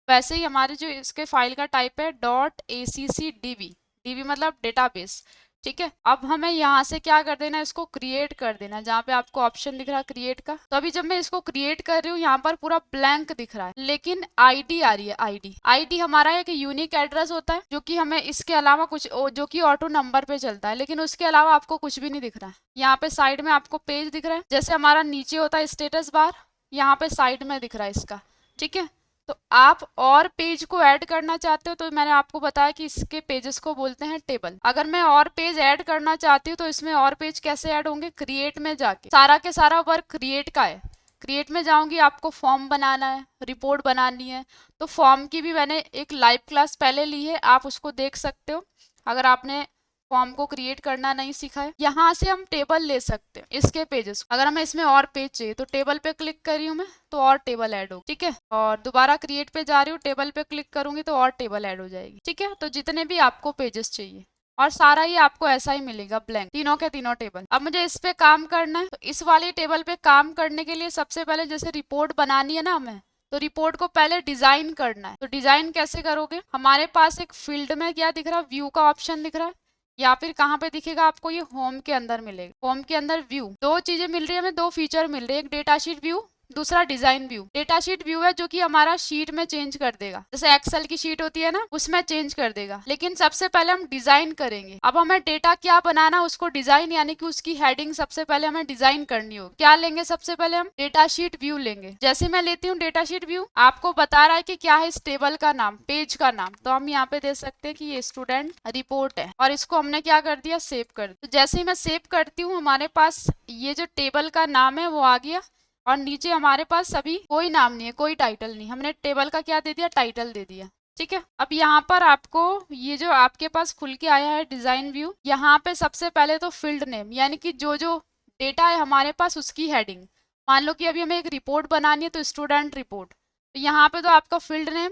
वैसे ही हमारे जो इसके फाइल का टाइप है .ACCDB, DB मतलब डेटाबेस। ठीक है, अब हमें यहाँ से क्या कर देना है, इसको क्रिएट कर देना है, जहाँ पे आपको ऑप्शन दिख रहा है क्रिएट का। तो अभी जब मैं इसको क्रिएट कर रही हूँ यहाँ पर पूरा ब्लैंक दिख रहा है, लेकिन ID आ रही है। ID हमारा एक यूनिक एड्रेस होता है, जो कि हमें इसके अलावा कुछ, जो कि ऑटो नंबर पे चलता है, लेकिन उसके अलावा आपको कुछ भी नहीं दिख रहा है। यहाँ पे साइड में आपको पेज दिख रहा है, जैसे हमारा नीचे होता है स्टेटस बार, यहाँ पे साइड में दिख रहा है इसका। ठीक है, तो आप और पेज को ऐड करना चाहते हो तो मैंने आपको बताया कि इसके पेजेस को बोलते हैं टेबल। अगर मैं और पेज ऐड करना चाहती हूँ तो इसमें और पेज कैसे ऐड होंगे, क्रिएट में जाके, सारा के सारा वर्क क्रिएट का है, क्रिएट में जाऊंगी, आपको फॉर्म बनाना है, रिपोर्ट बनानी है, तो फॉर्म की भी मैंने एक लाइव क्लास पहले ली है, आप उसको देख सकते हो अगर आपने फॉर्म को क्रिएट करना नहीं सीखा है। यहाँ से हम टेबल ले सकते हैं, इसके पेजेस, अगर हमें इसमें और पेज चाहिए तो टेबल पे क्लिक कर रही हूँ मैं तो और टेबल ऐड हो। ठीक है, और दोबारा क्रिएट पे जा रही हूँ, टेबल पे क्लिक करूंगी तो और टेबल ऐड हो जाएगी। ठीक है, तो जितने भी आपको पेजेस चाहिए, और सारा ही आपको ऐसा ही मिलेगा ब्लैंक, तीनों के तीनों टेबल। अब मुझे इस पे काम करना है, तो इस वाली टेबल पे काम करने के लिए सबसे पहले, जैसे रिपोर्ट बनानी है ना हमें, तो रिपोर्ट को पहले डिजाइन करना है। तो डिजाइन कैसे करोगे, हमारे पास एक फील्ड में क्या दिख रहा है, व्यू का ऑप्शन दिख रहा है, या फिर कहाँ पे दिखेगा आपको, ये होम के अंदर मिलेगा। होम के अंदर व्यू, दो चीजें मिल रही है हमें, दो फीचर मिल रहे हैं, एक डेटा शीट व्यू, दूसरा design view. Data sheet view है जो कि हमारा शीट में चेंज कर देगा, जैसे एक्सेल की शीट होती है ना, उसमें चेंज कर देगा। लेकिन सबसे पहले हम डिजाइन करेंगे। अब हमें डेटा क्या बनाना, उसको डिजाइन यानी कि उसकी हेडिंग सबसे पहले हमें डिजाइन करनी होगी। क्या लेंगे, सबसे पहले हम डेटा शीट व्यू लेंगे। जैसे मैं लेती हूँ डेटा शीट व्यू, आपको बता रहा है कि क्या है इस टेबल का नाम, पेज का नाम, तो हम यहाँ पे दे सकते हैं कि ये स्टूडेंट रिपोर्ट है, और इसको हमने क्या कर दिया, सेव कर दिया। तो जैसे ही मैं सेव करती हूँ, हमारे पास ये जो टेबल का नाम है वो आ गया, और नीचे हमारे पास अभी कोई नाम नहीं है, कोई टाइटल नहीं, हमने टेबल का क्या दे दिया, टाइटल दे दिया। ठीक है, अब यहाँ पर आपको ये जो आपके पास खुल के आया है डिजाइन व्यू, यहाँ पे सबसे पहले तो फील्ड नेम यानी कि जो जो डेटा है हमारे पास उसकी हेडिंग, मान लो कि अभी हमें एक रिपोर्ट बनानी है तो स्टूडेंट रिपोर्ट, तो यहाँ पे तो आपका फील्ड नेम,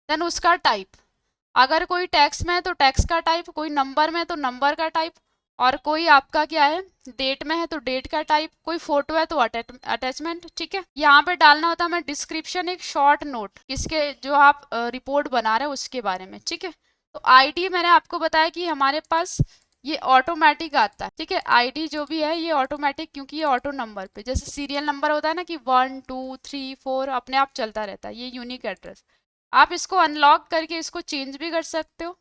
देन उसका टाइप, अगर कोई टेक्स्ट में है तो टेक्स्ट का टाइप, कोई नंबर में है तो नंबर का टाइप, और कोई आपका क्या है डेट में है तो डेट का टाइप, कोई फोटो है तो अटैचमेंट। ठीक है, यहाँ पे डालना होता है हमें डिस्क्रिप्शन, एक शॉर्ट नोट किसके, जो आप रिपोर्ट बना रहे हैं उसके बारे में। ठीक है, तो आईडी मैंने आपको बताया कि हमारे पास ये ऑटोमेटिक आता है। ठीक है, आईडी जो भी है ये ऑटोमेटिक, क्योंकि ये ऑटो नंबर पे, जैसे सीरियल नंबर होता है ना कि 1 2 3 4 अपने आप चलता रहता है, ये यूनिक एड्रेस। आप इसको अनलॉक करके इसको चेंज भी कर सकते हो,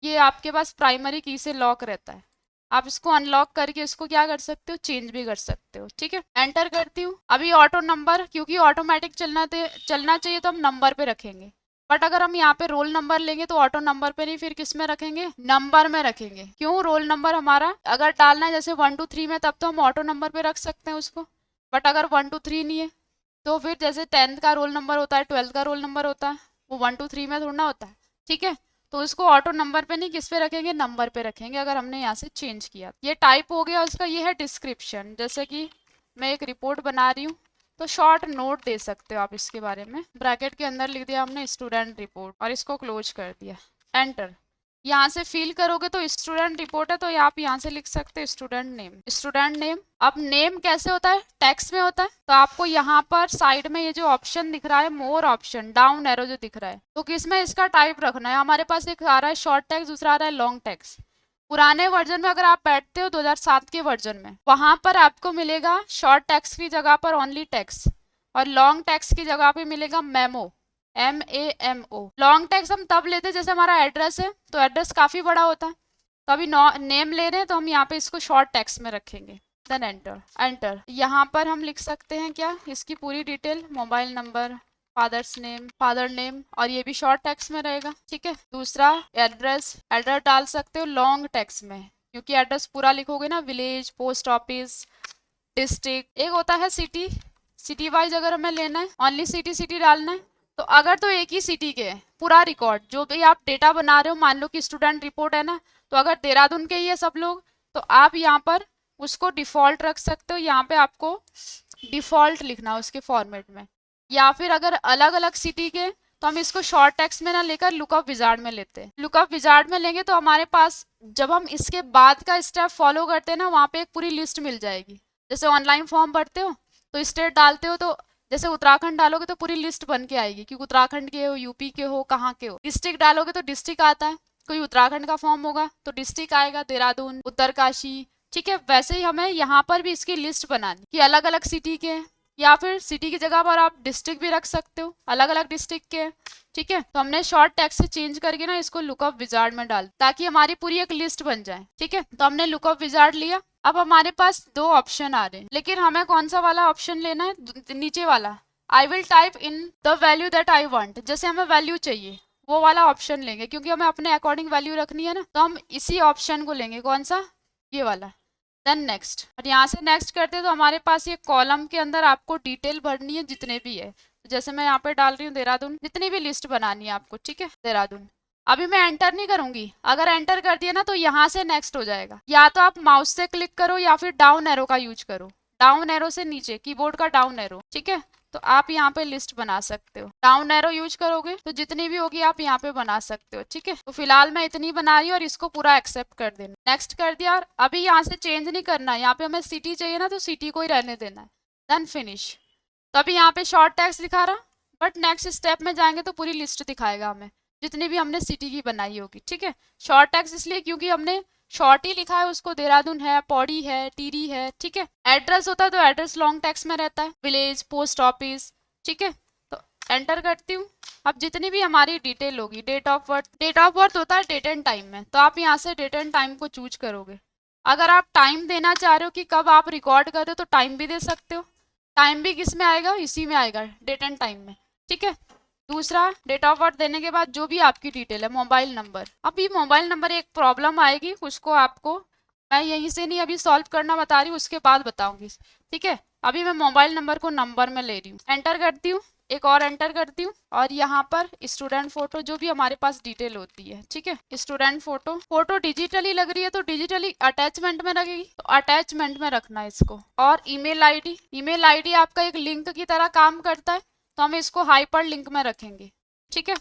ये आपके पास प्राइमरी की से लॉक रहता है, आप इसको अनलॉक करके इसको क्या कर सकते हो, चेंज भी कर सकते हो। ठीक है, एंटर करती हूँ। अभी ऑटो नंबर, क्योंकि ऑटोमेटिक चलना चाहिए तो हम नंबर पे रखेंगे, बट अगर हम यहाँ पे रोल नंबर लेंगे तो ऑटो नंबर पे नहीं, फिर किस में रखेंगे, नंबर में रखेंगे। क्यों, रोल नंबर हमारा अगर डालना है जैसे 1 2 3 में, तब तो हम ऑटो नंबर पे रख सकते हैं उसको, बट अगर 1 2 3 नहीं है तो फिर जैसे 10th का रोल नंबर होता है, 12th का रोल नंबर होता है, वो 1 2 3 में थोड़ा ना होता है। ठीक है, तो इसको ऑटो नंबर पे नहीं, किस पे रखेंगे, नंबर पे रखेंगे, अगर हमने यहाँ से चेंज किया। ये टाइप हो गया उसका, ये है डिस्क्रिप्शन, जैसे कि मैं एक रिपोर्ट बना रही हूँ तो शॉर्ट नोट दे सकते हो आप इसके बारे में, ब्रैकेट के अंदर लिख दिया हमने स्टूडेंट रिपोर्ट और इसको क्लोज कर दिया, एंटर। यहाँ से फिल करोगे तो स्टूडेंट रिपोर्ट है, तो आप यहाँ से लिख सकते हो स्टूडेंट नेम, स्टूडेंट नेम। अब नेम कैसे होता है, टेक्स्ट में होता है, तो आपको यहाँ पर साइड में ये जो ऑप्शन दिख रहा है, मोर ऑप्शन, डाउन एरो जो दिख रहा है, तो किसमें इसका टाइप रखना है। हमारे पास एक आ रहा है शॉर्ट टेक्स्ट, दूसरा आ रहा है लॉन्ग टेक्स्ट। पुराने वर्जन में अगर आप बैठते हो 2007 के वर्जन में, वहां पर आपको मिलेगा शॉर्ट टेक्स्ट की जगह पर ओनली टेक्स्ट, और लॉन्ग टेक्स्ट की जगह पे मिलेगा मेमो, MAMO। लॉन्ग टेक्स्ट हम तब लेते हैं जैसे हमारा एड्रेस है तो एड्रेस काफी बड़ा होता है, तो अभी नेम ले रहे हैं तो हम यहाँ पे इसको शॉर्ट टेक्स्ट में रखेंगे, देन एंटर। एंटर, यहाँ पर हम लिख सकते हैं क्या, इसकी पूरी detail, mobile number, father's name, father name, और ये भी शॉर्ट टेक्स्ट में रहेगा। ठीक है, दूसरा एड्रेस, एड्रेस डाल सकते हो लॉन्ग टेक्स्ट में, क्योंकि एड्रेस पूरा लिखोगे ना, विलेज, पोस्ट ऑफिस, डिस्ट्रिक्ट, एक होता है सिटी, सिटी वाइज अगर हमें लेना है ओनली सिटी डालना है, तो अगर तो एक ही सिटी के है पूरा रिकॉर्ड, जो भी आप डेटा बना रहे हो, मान लो कि स्टूडेंट रिपोर्ट है ना, तो अगर देहरादून के ही है सब लोग, तो आप यहाँ पर उसको डिफॉल्ट रख सकते हो, यहाँ पे आपको डिफॉल्ट लिखना है उसके फॉर्मेट में, या फिर अगर अलग अलग सिटी के तो हम इसको शॉर्ट टेक्स्ट में ना लेकर लुकअप विजार्ड में लेते हैं। लुकअप विजार्ड में लेंगे तो हमारे पास जब हम इसके बाद का स्टेप फॉलो करते हैं ना, वहाँ पे एक पूरी लिस्ट मिल जाएगी, जैसे ऑनलाइन फॉर्म भरते हो तो स्टेट डालते हो, तो जैसे उत्तराखंड डालोगे तो पूरी लिस्ट बन के आएगी कि उत्तराखंड के हो, यूपी के हो, कहाँ के हो। डिस्ट्रिक्ट डालोगे तो डिस्ट्रिक्ट आता है, कोई उत्तराखंड का फॉर्म होगा तो डिस्ट्रिक्ट आएगा, देहरादून, उत्तरकाशी। ठीक है, वैसे ही हमें यहाँ पर भी इसकी लिस्ट बनानी कि अलग अलग सिटी के, या फिर सिटी की जगह पर आप डिस्ट्रिक्ट भी रख सकते हो, अलग अलग डिस्ट्रिक्ट के। ठीक है, तो हमने शॉर्ट टेक्स्ट से चेंज करके ना इसको लुकअप विजार्ड में डाल, ताकि हमारी पूरी एक लिस्ट बन जाए। ठीक है, तो हमने लुकअप विजार्ड लिया। अब हमारे पास दो ऑप्शन आ रहे हैं, लेकिन हमें कौन सा वाला ऑप्शन लेना है, नीचे वाला, आई will type in the value that I want, जैसे हमें वैल्यू चाहिए वो वाला ऑप्शन लेंगे, क्योंकि हमें अपने अकॉर्डिंग वैल्यू रखनी है ना, तो हम इसी ऑप्शन को लेंगे, कौन सा, ये वाला, देन नेक्स्ट। और यहाँ से नेक्स्ट करते हैं तो हमारे पास ये कॉलम के अंदर आपको डिटेल भरनी है जितने भी है, तो जैसे मैं यहाँ पे डाल रही हूँ देहरादून, जितनी भी लिस्ट बनानी है आपको। ठीक है, देहरादून। अभी मैं एंटर नहीं करूंगी, अगर एंटर कर दिया ना तो यहाँ से नेक्स्ट हो जाएगा, या तो आप माउस से क्लिक करो या फिर डाउन एरो का यूज करो, डाउन एरो से नीचे, कीबोर्ड का डाउन एरो। ठीक है, तो आप यहाँ पे लिस्ट बना सकते हो, डाउन एरो यूज करोगे तो जितनी भी होगी आप यहाँ पे बना सकते हो। ठीक है, तो फिलहाल मैं इतनी बना रही हूँ और इसको पूरा एक्सेप्ट कर देना, नेक्स्ट कर दिया। और अभी यहाँ से चेंज नहीं करना, यहाँ पे हमें सिटी चाहिए ना तो सिटी को ही रहने देना है, देन फिनिश। तो अभी यहाँ पे शॉर्ट टेक्स्ट दिखा रहा, बट नेक्स्ट स्टेप में जाएंगे तो पूरी लिस्ट दिखाएगा हमें, जितनी भी हमने सिटी की बनाई होगी, ठीक है। शॉर्ट टैग्स इसलिए क्योंकि हमने शॉर्ट ही लिखा है उसको, देहरादून है, पौड़ी है, टिहरी है, ठीक है। एड्रेस होता है तो एड्रेस लॉन्ग टेक्स्ट में रहता है, विलेज, पोस्ट ऑफिस, ठीक है। तो एंटर करती हूँ। अब जितनी भी हमारी डिटेल होगी, डेट ऑफ बर्थ होता है डेट एंड टाइम में, तो आप यहाँ से डेट एंड टाइम को चूज करोगे। अगर आप टाइम देना चाह रहे हो कि कब आप रिकॉर्ड कर रहे हो तो टाइम भी दे सकते हो। टाइम भी किस में आएगा, इसी में आएगा, डेट एंड टाइम में, ठीक है। दूसरा, डेट ऑफ बर्थ देने के बाद जो भी आपकी डिटेल है, मोबाइल नंबर। अब ये मोबाइल नंबर एक प्रॉब्लम आएगी, उसको आपको मैं यहीं से नहीं अभी सॉल्व करना बता रही हूँ, उसके बाद बताऊंगी, ठीक है। अभी मैं मोबाइल नंबर को नंबर में ले रही हूँ, एंटर करती हूँ, एक और एंटर करती हूँ, और यहाँ पर स्टूडेंट फोटो, जो भी हमारे पास डिटेल होती है, ठीक है। स्टूडेंट फोटो, फोटो डिजिटली लग रही है तो डिजिटली अटैचमेंट में लगेगी, तो अटैचमेंट में रखना है इसको। और ईमेल आईडी, ईमेल आईडी आपका एक लिंक की तरह काम करता है, तो हम इसको हाइपर लिंक में रखेंगे, ठीक है।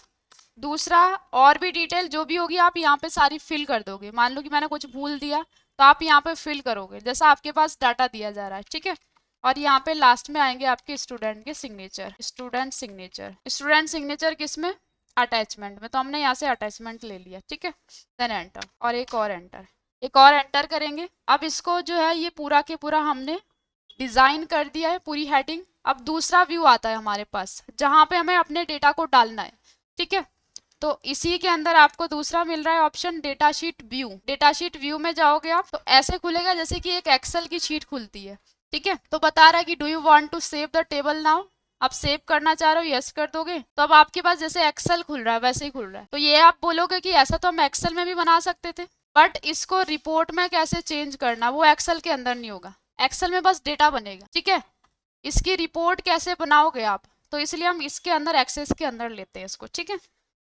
दूसरा, और भी डिटेल जो भी होगी आप यहाँ पे सारी फिल कर दोगे। मान लो कि मैंने कुछ भूल दिया तो आप यहाँ पे फिल करोगे जैसा आपके पास डाटा दिया जा रहा है, ठीक है। और यहाँ पे लास्ट में आएंगे आपके स्टूडेंट के signature, student signature. Student signature किस में, अटैचमेंट में, तो हमने यहाँ से अटैचमेंट ले लिया, ठीक है। देन एंटर, और एक और एंटर, एक और एंटर करेंगे। अब इसको जो है ये पूरा के पूरा हमने डिजाइन कर दिया है, पूरी हेडिंग। अब दूसरा व्यू आता है हमारे पास जहाँ पे हमें अपने डेटा को डालना है, ठीक है। तो इसी के अंदर आपको दूसरा मिल रहा है option, data sheet view. Data sheet view में जाओगे आप तो ऐसे खुलेगा जैसे कि एक एक्सेल की शीट खुलती है, ठीक है। तो बता रहा है कि do you want to save the table now, आप सेव करना चाह रहे हो, यस कर दोगे तो अब आपके पास जैसे एक्सेल खुल रहा है वैसे ही खुल रहा है। तो ये आप बोलोगे कि ऐसा तो हम एक्सेल में भी बना सकते थे, बट इसको रिपोर्ट में कैसे चेंज करना, वो एक्सेल के अंदर नहीं होगा, एक्सेल में बस डेटा बनेगा, ठीक है। इसकी रिपोर्ट कैसे बनाओगे आप, तो इसलिए हम इसके अंदर एक्सेस के अंदर लेते हैं इसको, ठीक है।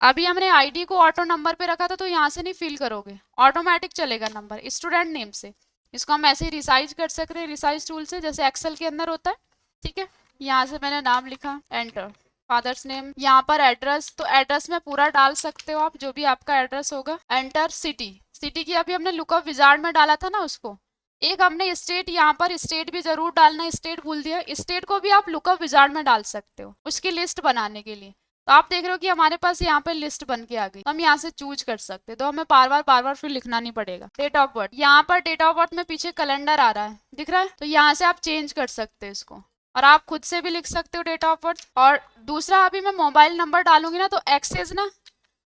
अभी हमने आईडी को ऑटो नंबर पे रखा था तो यहाँ से नहीं फिल करोगे, ऑटोमेटिक चलेगा नंबर स्टूडेंट नेम से। इसको हम ऐसे ही रिसाइज कर सकते हैं, रिसाइज टूल से, जैसे एक्सेल के अंदर होता है, ठीक है। यहाँ से मैंने नाम लिखा, एंटर, फादर्स नेम। यहाँ पर एड्रेस, तो एड्रेस में पूरा डाल सकते हो आप, जो भी आपका एड्रेस होगा। एंटर सिटी, सिटी की अभी हमने लुकअप विजार्ड में डाला था ना उसको। एक हमने स्टेट, यहाँ पर स्टेट भी जरूर डालना, स्टेट भूल दिया, स्टेट को भी आप लुकअप विजार्ड में डाल सकते हो उसकी लिस्ट बनाने के लिए। तो आप देख रहे हो कि हमारे पास यहाँ पे लिस्ट बन के आ गई, तो हम यहाँ से चूज कर सकते हैं, तो हमें बार बार फिर लिखना नहीं पड़ेगा। डेट ऑफ बर्थ, यहाँ पर डेट ऑफ बर्थ में पीछे कैलेंडर आ रहा है, दिख रहा है, तो यहाँ से आप चेंज कर सकते हैं इसको, और आप खुद से भी लिख सकते हो डेट ऑफ बर्थ। और दूसरा, अभी मैं मोबाइल नंबर डालूंगी ना तो एक्सेस ना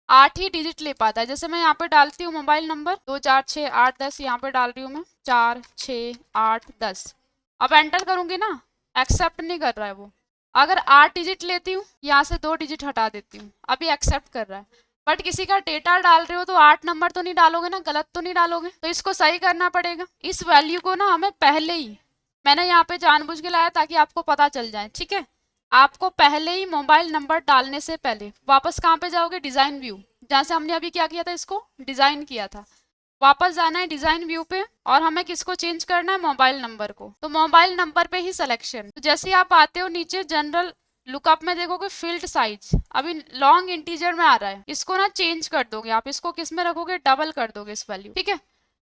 8 ही डिजिट ले पाता है। जैसे मैं यहाँ पे डालती हूँ मोबाइल नंबर 246 810, यहाँ पे डाल रही हूँ मैं 46 810। अब एंटर करूंगी ना, एक्सेप्ट नहीं कर रहा है वो। अगर 8 डिजिट लेती हूँ, यहाँ से 2 डिजिट हटा देती हूँ, अभी एक्सेप्ट कर रहा है। बट किसी का डेटा डाल रहे हो तो 8 नंबर तो नहीं डालोगे ना, गलत तो नहीं डालोगे, तो इसको सही करना पड़ेगा। इस वैल्यू को ना हमें पहले ही, मैंने यहाँ पे जानबूझ के लाया ताकि आपको पता चल जाए, ठीक है। आपको पहले ही मोबाइल नंबर डालने से पहले वापस कहाँ पे जाओगे, डिजाइन व्यू, जहाँ से हमने अभी क्या किया था, इसको डिजाइन किया था। वापस जाना है डिजाइन व्यू पे, और हमें किसको चेंज करना है, मोबाइल नंबर को। तो मोबाइल नंबर पे ही सिलेक्शन। तो जैसे आप आते हो नीचे जनरल लुकअप में देखोगे फील्ड साइज अभी लॉन्ग इंटीजर में आ रहा है, इसको ना चेंज कर दोगे आप, इसको किस में रखोगे, डबल कर दोगे इस वैल्यू, ठीक है।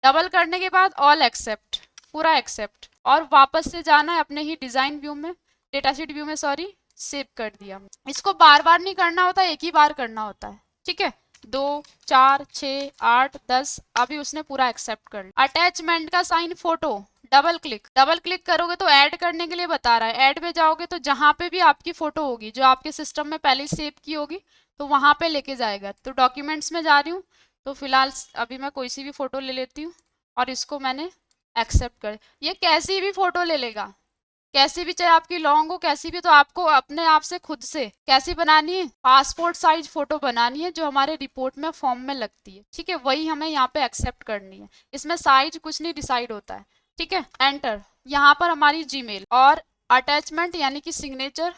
डबल करने के बाद ऑल एक्सेप्ट, पूरा एक्सेप्ट, और वापस से जाना है अपने ही डिजाइन व्यू में, डेटाशीट व्यू में, सॉरी, सेव कर दिया। इसको बार बार नहीं करना होता, एक ही बार करना होता है, ठीक है। 2 4 6 8 10, अभी उसने पूरा एक्सेप्ट कर लिया। अटैचमेंट का साइन फोटो, डबल क्लिक करोगे तो ऐड करने के लिए बता रहा है। ऐड पे जाओगे तो जहाँ पे भी आपकी फोटो होगी जो आपके सिस्टम में पहले सेव की होगी तो वहां पे लेके जाएगा। तो डॉक्यूमेंट्स में जा रही हूँ, तो फिलहाल अभी मैं कोई सी भी फोटो ले लेती हूँ और इसको मैंने एक्सेप्ट कर। ये कैसी भी फोटो ले लेगा, कैसी भी, चाहे आपकी लॉन्ग हो कैसी भी, तो आपको अपने आप से खुद से कैसी बनानी है, पासपोर्ट साइज फोटो बनानी है जो हमारे रिपोर्ट में फॉर्म में लगती है, ठीक है। वही हमें यहाँ पे एक्सेप्ट करनी है, इसमें साइज कुछ नहीं डिसाइड होता है, ठीक है। एंटर, यहाँ पर हमारी जीमेल और अटैचमेंट यानी कि सिग्नेचर,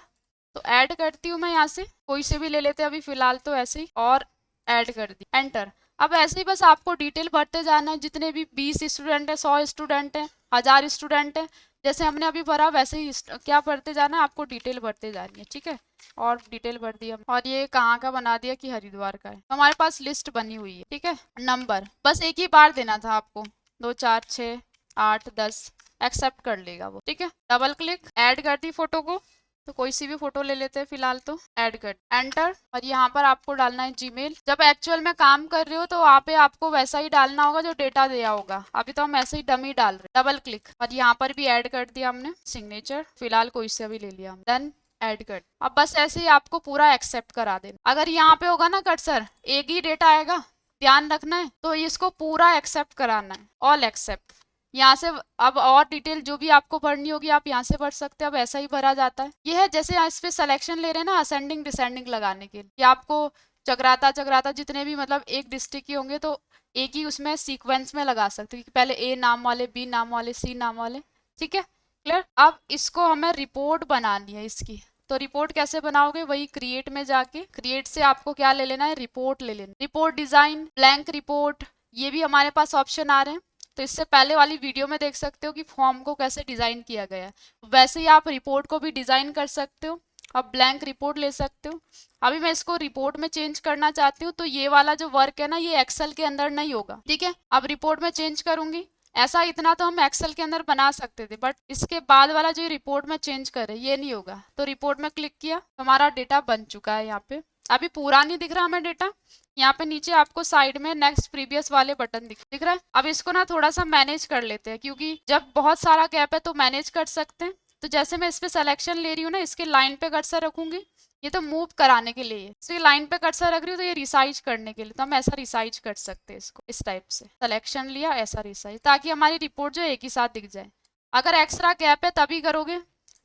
तो ऐड करती हूँ मैं यहाँ से, कोई से भी ले लेते हैं अभी फिलहाल तो ऐसे ही, और ऐड कर दी, एंटर। अब ऐसे ही बस आपको डिटेल भरते जाना है, जितने भी 20 स्टूडेंट है, 100 स्टूडेंट है, 1000 स्टूडेंट है, जैसे हमने अभी भरा वैसे ही क्या भरते जाना है, आपको डिटेल भरते जानी है, ठीक है। और डिटेल भर दिया, और ये कहाँ का बना दिया कि हरिद्वार का है, तो हमारे पास लिस्ट बनी हुई है, ठीक है। नंबर बस एक ही बार देना था आपको, 2 4 6 8 10, एक्सेप्ट कर लेगा वो, ठीक है। डबल क्लिक, ऐड कर दी फोटो को, तो कोई सी भी फोटो ले लेते हैं फिलहाल, तो ऐड कर एंटर। और यहाँ पर आपको डालना है जीमेल। जब एक्चुअल में काम कर रहे हो तो वहाँ पे आपको वैसा ही डालना होगा जो डेटा दिया होगा। अभी तो हम ऐसे ही डमी डाल रहे, डबल क्लिक और यहाँ पर भी ऐड कर दिया हमने सिग्नेचर, फिलहाल कोई से भी ले लिया, देन ऐड कर। अब बस ऐसे ही आपको पूरा एक्सेप्ट करा देना। अगर यहाँ पे होगा ना कर्सर, एक ही डेटा आएगा, ध्यान रखना है, तो इसको पूरा एक्सेप्ट कराना है, ऑल एक्सेप्ट। यहाँ से अब और डिटेल जो भी आपको भरनी होगी आप यहाँ से भर सकते हैं। अब ऐसा ही भरा जाता है। ये है जैसे इस पे सिलेक्शन ले रहे हैं ना असेंडिंग डिसेंडिंग लगाने के लिए, कि आपको चक्राता चक्राता जितने भी मतलब एक डिस्ट्रिक्ट के होंगे तो एक ही उसमें सीक्वेंस में लगा सकते हैं कि पहले ए नाम वाले, बी नाम वाले, सी नाम वाले। ठीक है, क्लियर। अब इसको हमें रिपोर्ट बनानी है इसकी। तो रिपोर्ट कैसे बनाओगे, वही क्रिएट में जाके क्रिएट से आपको क्या ले लेना है, रिपोर्ट ले लेना। रिपोर्ट डिजाइन, ब्लैंक रिपोर्ट, ये भी हमारे पास ऑप्शन आ रहे हैं। तो इससे पहले वाली वीडियो में देख सकते हो कि फॉर्म को कैसे डिजाइन किया गया है, वैसे ही आप रिपोर्ट को भी डिजाइन कर सकते हो। अब ब्लैंक रिपोर्ट ले सकते हो। अभी मैं इसको रिपोर्ट में चेंज करना चाहती हूँ, तो ये वाला जो वर्क है ना ये एक्सेल के अंदर नहीं होगा। ठीक है, अब रिपोर्ट में चेंज करूंगी। ऐसा इतना तो हम एक्सेल के अंदर बना सकते थे, बट इसके बाद वाला जो रिपोर्ट में चेंज करे ये नहीं होगा। तो रिपोर्ट में क्लिक किया, हमारा डेटा बन चुका है। यहाँ पे अभी पूरा नहीं दिख रहा हमें डेटा। यहाँ पे नीचे आपको साइड में नेक्स्ट प्रीवियस वाले बटन दिख रहा है। अब इसको ना थोड़ा सा मैनेज कर लेते हैं, क्योंकि जब बहुत सारा गैप है तो मैनेज कर सकते हैं। तो जैसे मैं इस पे सिलेक्शन ले रही हूँ ना, इसके लाइन पे कर्सर रखूंगी, ये तो मूव कराने के लिए, इसके लाइन पे कर्सर रख रही हूँ तो ये रिसाइज करने के लिए, तो हम ऐसा रिसाइज कर सकते हैं इसको इस टाइप से। सिलेक्शन लिया, ऐसा रिसाइज, ताकि हमारी रिपोर्ट जो एक ही साथ दिख जाए। अगर एक्स्ट्रा गैप है तभी करोगे,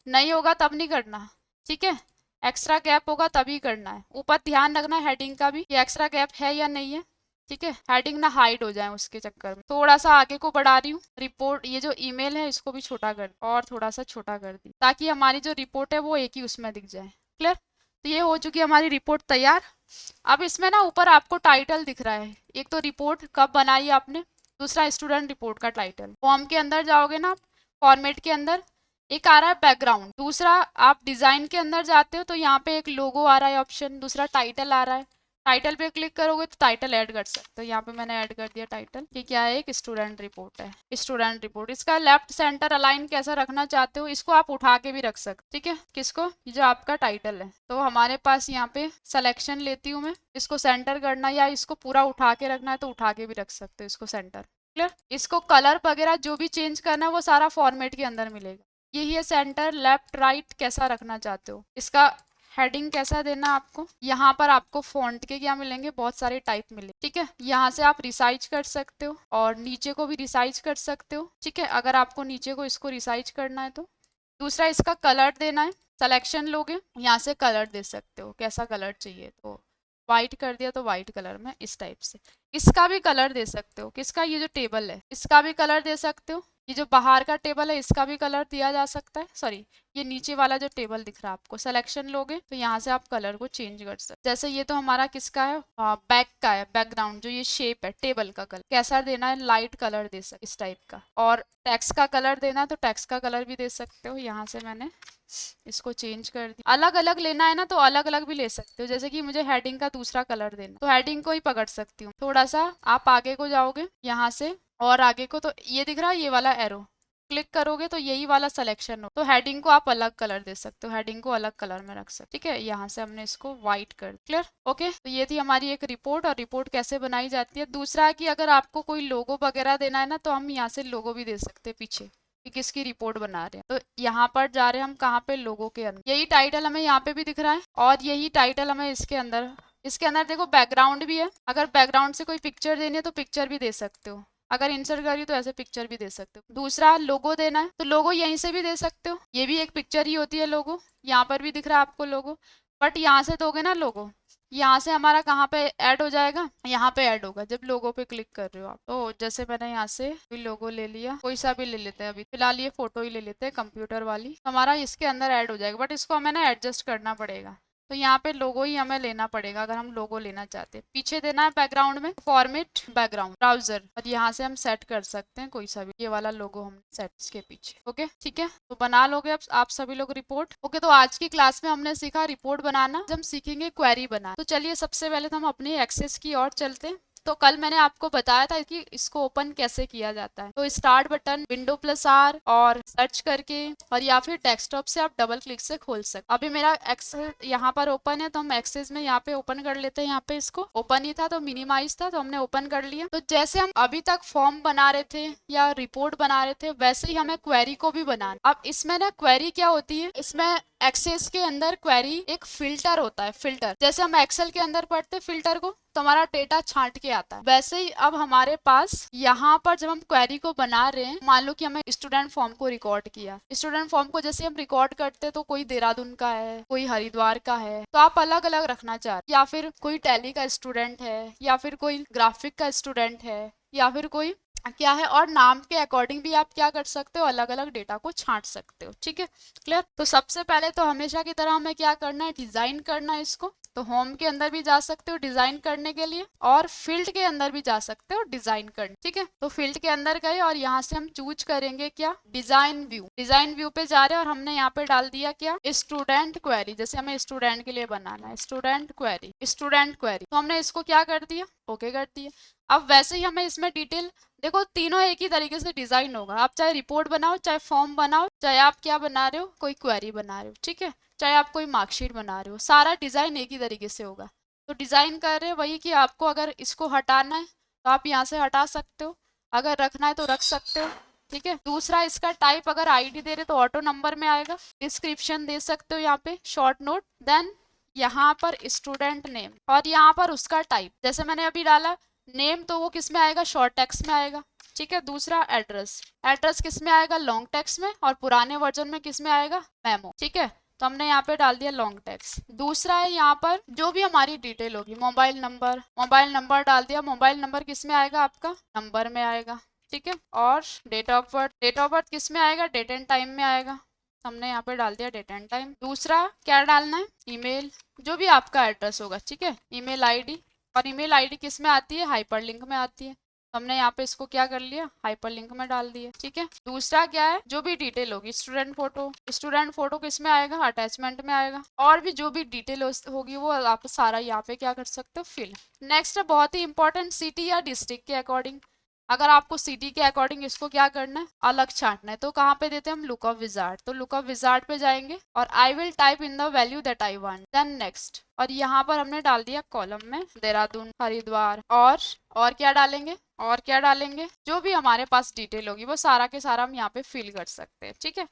नहीं होगा तब नहीं करना। ठीक है, एक्स्ट्रा गैप होगा तभी करना है। ऊपर ध्यान रखना हेडिंग का भी, ये एक्स्ट्रा गैप है या नहीं है। ठीक है, हेडिंग ना हाइड हो जाए उसके चक्कर में। थोड़ा सा आगे को बढ़ा रही हूँ। रिपोर्ट, ये जो ईमेल है इसको भी छोटा कर और थोड़ा सा छोटा कर दी, ताकि हमारी जो रिपोर्ट है वो एक ही उसमें दिख जाए। क्लियर। तो ये हो चुकी है हमारी रिपोर्ट तैयार। अब इसमें ना ऊपर आपको टाइटल दिख रहा है, एक तो रिपोर्ट कब बनाई आपने, दूसरा स्टूडेंट रिपोर्ट का टाइटल। फॉर्म के अंदर जाओगे ना, फॉर्मेट के अंदर एक आ रहा है बैकग्राउंड, दूसरा आप डिजाइन के अंदर जाते हो तो यहाँ पे एक लोगो आ रहा है ऑप्शन, दूसरा टाइटल आ रहा है। टाइटल पे क्लिक करोगे तो टाइटल ऐड कर सकते हो। यहाँ पे मैंने ऐड कर दिया टाइटल, कि क्या है, एक स्टूडेंट रिपोर्ट है, स्टूडेंट रिपोर्ट। इसका लेफ्ट सेंटर अलाइन कैसा रखना चाहते हो, इसको आप उठा के भी रख सकते। ठीक है, किसको, जो आपका टाइटल है। तो हमारे पास यहाँ पे सिलेक्शन लेती हूँ मैं, इसको सेंटर करना या इसको पूरा उठा के रखना है तो उठा के भी रख सकते हो इसको सेंटर। क्लियर। इसको कलर वगैरह जो भी चेंज करना है वो सारा फॉर्मेट के अंदर मिलेगा। यही है सेंटर, लेफ्ट राइट कैसा रखना चाहते हो। इसका हेडिंग कैसा देना आपको, यहाँ पर आपको फॉन्ट के क्या मिलेंगे, बहुत सारे टाइप मिले। ठीक है, यहाँ से आप रिसाइज कर सकते हो और नीचे को भी रिसाइज कर सकते हो। ठीक है, अगर आपको नीचे को इसको रिसाइज करना है तो। दूसरा इसका कलर देना है, सिलेक्शन लोगे यहाँ से कलर दे सकते हो, कैसा कलर चाहिए, तो वाइट कर दिया तो वाइट कलर में इस टाइप से। इसका भी कलर दे सकते हो, किसका, ये जो टेबल है इसका भी कलर दे सकते हो। ये जो बाहर का टेबल है इसका भी कलर दिया जा सकता है। सॉरी, ये नीचे वाला जो टेबल दिख रहा है आपको, सिलेक्शन लोगे तो यहाँ से आप कलर को चेंज कर सकते। जैसे ये तो हमारा किसका है, बैक का है, बैकग्राउंड जो ये शेप है टेबल का कलर कैसा देना है, लाइट कलर दे सकते इस टाइप का। और टेक्स्ट का कलर देना है तो टेक्स्ट का कलर भी दे सकते हो। यहाँ से मैंने इसको चेंज कर दिया। अलग अलग लेना है ना तो अलग अलग भी ले सकते हो, जैसे कि मुझे हेडिंग का दूसरा कलर देना तो हेडिंग को ही पकड़ सकती हूँ। थोड़ा सा आप आगे को जाओगे यहाँ से और आगे को, तो ये दिख रहा है ये वाला एरो, क्लिक करोगे तो यही वाला सिलेक्शन हो, तो हेडिंग को आप अलग कलर दे सकते हो, हेडिंग को अलग कलर में रख सकते। ठीक है, यहाँ से हमने इसको व्हाइट कर। क्लियर। ओके, तो ये थी हमारी एक रिपोर्ट, और रिपोर्ट कैसे बनाई जाती है। दूसरा कि अगर आपको कोई लोगो वगैरह देना है ना तो हम यहाँ से लोगो भी दे सकते हैं पीछे, कि किसकी रिपोर्ट बना रहे हैं। तो यहाँ पर जा रहे हैं हम कहाँ पे, लोगो के अंदर। यही टाइटल हमें यहाँ पे भी दिख रहा है और यही टाइटल हमें इसके अंदर देखो बैकग्राउंड भी है। अगर बैकग्राउंड से कोई पिक्चर देनी है तो पिक्चर भी दे सकते हो, अगर इंसर्ट करी तो ऐसे पिक्चर भी दे सकते हो। दूसरा लोगो देना है तो लोगो यहीं से भी दे सकते हो, ये भी एक पिक्चर ही होती है लोगो। यहाँ पर भी दिख रहा है आपको लोगो, बट यहाँ से दोगे ना लोगो, यहाँ से हमारा कहाँ पे ऐड हो जाएगा, यहाँ पे ऐड होगा जब लोगो पे क्लिक कर रहे हो आप। तो जैसे मैंने यहाँ से भी लोगो ले लिया, कोई सा भी ले लेते हैं, अभी फिलहाल ये फोटो ही ले लेते हैं कंप्यूटर वाली, हमारा इसके अंदर ऐड हो जाएगा। बट इसको हमें ना एडजस्ट करना पड़ेगा, तो यहाँ पे लोगो ही हमें लेना पड़ेगा अगर हम लोगो लेना चाहते हैं। पीछे देना है बैकग्राउंड में, फॉर्मेट बैकग्राउंड ब्राउजर, और यहाँ से हम सेट कर सकते हैं कोई सा भी, ये वाला लोगो हम सेट इसके पीछे। ओके, ठीक है, तो बना लोगे अब आप सभी लोग रिपोर्ट। ओके, तो आज की क्लास में हमने सीखा रिपोर्ट बनाना, हम सीखेंगे क्वेरी बनाना। तो चलिए सबसे पहले तो हम अपनी एक्सेस की ओर चलते हैं। तो कल मैंने आपको बताया था कि इसको ओपन कैसे किया जाता है। तो start button, window plus R और सर्च करके, और या फिर डेस्कटॉप से आप डबल क्लिक से खोल सकते। अभी मेरा एक्सेस यहाँ पर ओपन है, तो हम एक्सेस में यहाँ पे ओपन कर लेते हैं। यहाँ पे इसको ओपन ही था तो मिनिमाइज था, तो हमने ओपन कर लिया। तो जैसे हम अभी तक फॉर्म बना रहे थे या रिपोर्ट बना रहे थे, वैसे ही हमें क्वेरी को भी बनाना। अब इसमें ना क्वेरी क्या होती है, इसमें एक्सेस के अंदर क्वेरी एक फिल्टर होता है। फिल्टर जैसे हम एक्सेल के अंदर पढ़ते फिल्टर को, तो हमारा डेटा छांट के आता है, वैसे ही अब हमारे पास यहाँ पर जब हम क्वेरी को बना रहे हैं, मान लो कि हमें स्टूडेंट फॉर्म को रिकॉर्ड किया। स्टूडेंट फॉर्म को जैसे हम रिकॉर्ड करते तो कोई देहरादून का है, कोई हरिद्वार का है, तो आप अलग अलग रखना चाह रहे, या फिर कोई टैली का स्टूडेंट है, या फिर कोई ग्राफिक का स्टूडेंट है, या फिर कोई क्या है, और नाम के अकॉर्डिंग भी आप क्या कर सकते हो, अलग अलग डेटा को छांट सकते हो। ठीक है, क्लियर। तो सबसे पहले तो हमेशा की तरह हमें क्या करना है, डिजाइन करना है इसको। तो होम के अंदर भी जा सकते हो डिजाइन करने के लिए, और फील्ड के अंदर भी जा सकते हो डिजाइन करने। ठीक है, तो फील्ड के अंदर गए और यहाँ से हम चूज करेंगे क्या, डिजाइन व्यू। डिजाइन व्यू पे जा रहे हैं और हमने यहाँ पे डाल दिया क्या, स्टूडेंट क्वेरी। जैसे हमें स्टूडेंट के लिए बनाना है, स्टूडेंट क्वेरी, स्टूडेंट क्वेरी। तो हमने इसको क्या कर दिया, ओके कर दिया। अब वैसे ही हमें इसमें डिटेल, देखो तीनों एक ही तरीके से डिजाइन होगा। आप चाहे रिपोर्ट बनाओ, चाहे फॉर्म बनाओ, चाहे आप क्या बना रहे हो, कोई क्वेरी बना रहे हो, ठीक है, चाहे आप कोई मार्कशीट बना रहे हो, सारा डिजाइन एक ही तरीके से होगा। तो डिजाइन कर रहे हैं वही कि आपको अगर इसको हटाना है तो आप यहाँ से हटा सकते हो, अगर रखना है तो रख सकते हो। ठीक है, दूसरा इसका टाइप, अगर आईडी दे रहे तो ऑटो नंबर में आएगा। डिस्क्रिप्शन दे सकते हो यहाँ पे, शॉर्ट नोट, देन यहाँ पर स्टूडेंट नेम, और यहाँ पर उसका टाइप। जैसे मैंने अभी डाला नेम, तो वो किस में आएगा, शॉर्ट टेक्स्ट में आएगा। ठीक है, दूसरा एड्रेस, एड्रेस किस में आएगा, लॉन्ग टेक्स्ट में, और पुराने वर्जन में किस में आएगा, मेमो। ठीक है, तो हमने यहाँ पे डाल दिया लॉन्ग टेक्स्ट। दूसरा है यहाँ पर जो भी हमारी डिटेल होगी, मोबाइल नंबर, मोबाइल नंबर डाल दिया। मोबाइल नंबर किस में आएगा, आपका नंबर में आएगा। ठीक है, और date of birth, date of birth किस में आएगा, डेट एंड टाइम में आएगा। हमने यहाँ पे डाल दिया डेट एंड टाइम। दूसरा क्या डालना है, ईमेल, जो भी आपका एड्रेस होगा। ठीक है, ईमेल आईडी, और ईमेल आईडी किस में आती है, हाइपरलिंक में आती है। हमने यहाँ पे इसको क्या कर लिया, हाइपरलिंक में डाल दिया। ठीक है, दूसरा क्या है, जो भी डिटेल होगी, स्टूडेंट फोटो, स्टूडेंट फोटो किस में आएगा, अटैचमेंट में आएगा। और भी जो भी डिटेल होगी वो आप सारा यहाँ पे क्या कर सकते हो, फिल। नेक्स्ट है बहुत ही इंपॉर्टेंट, सिटी या डिस्ट्रिक्ट के अकॉर्डिंग। अगर आपको सिटी के अकॉर्डिंग इसको क्या करना है, अलग छांटना है, तो कहाँ पे देते हैं हम, लुकअप विजार्ड। तो लुकअप विजार्ड पे जाएंगे और I will type in the value that I want, then next. और यहाँ पर हमने डाल दिया कॉलम में देहरादून, हरिद्वार, और क्या डालेंगे, और क्या डालेंगे, जो भी हमारे पास डिटेल होगी वो सारा के सारा हम यहाँ पे फिल कर सकते हैं। ठीक है,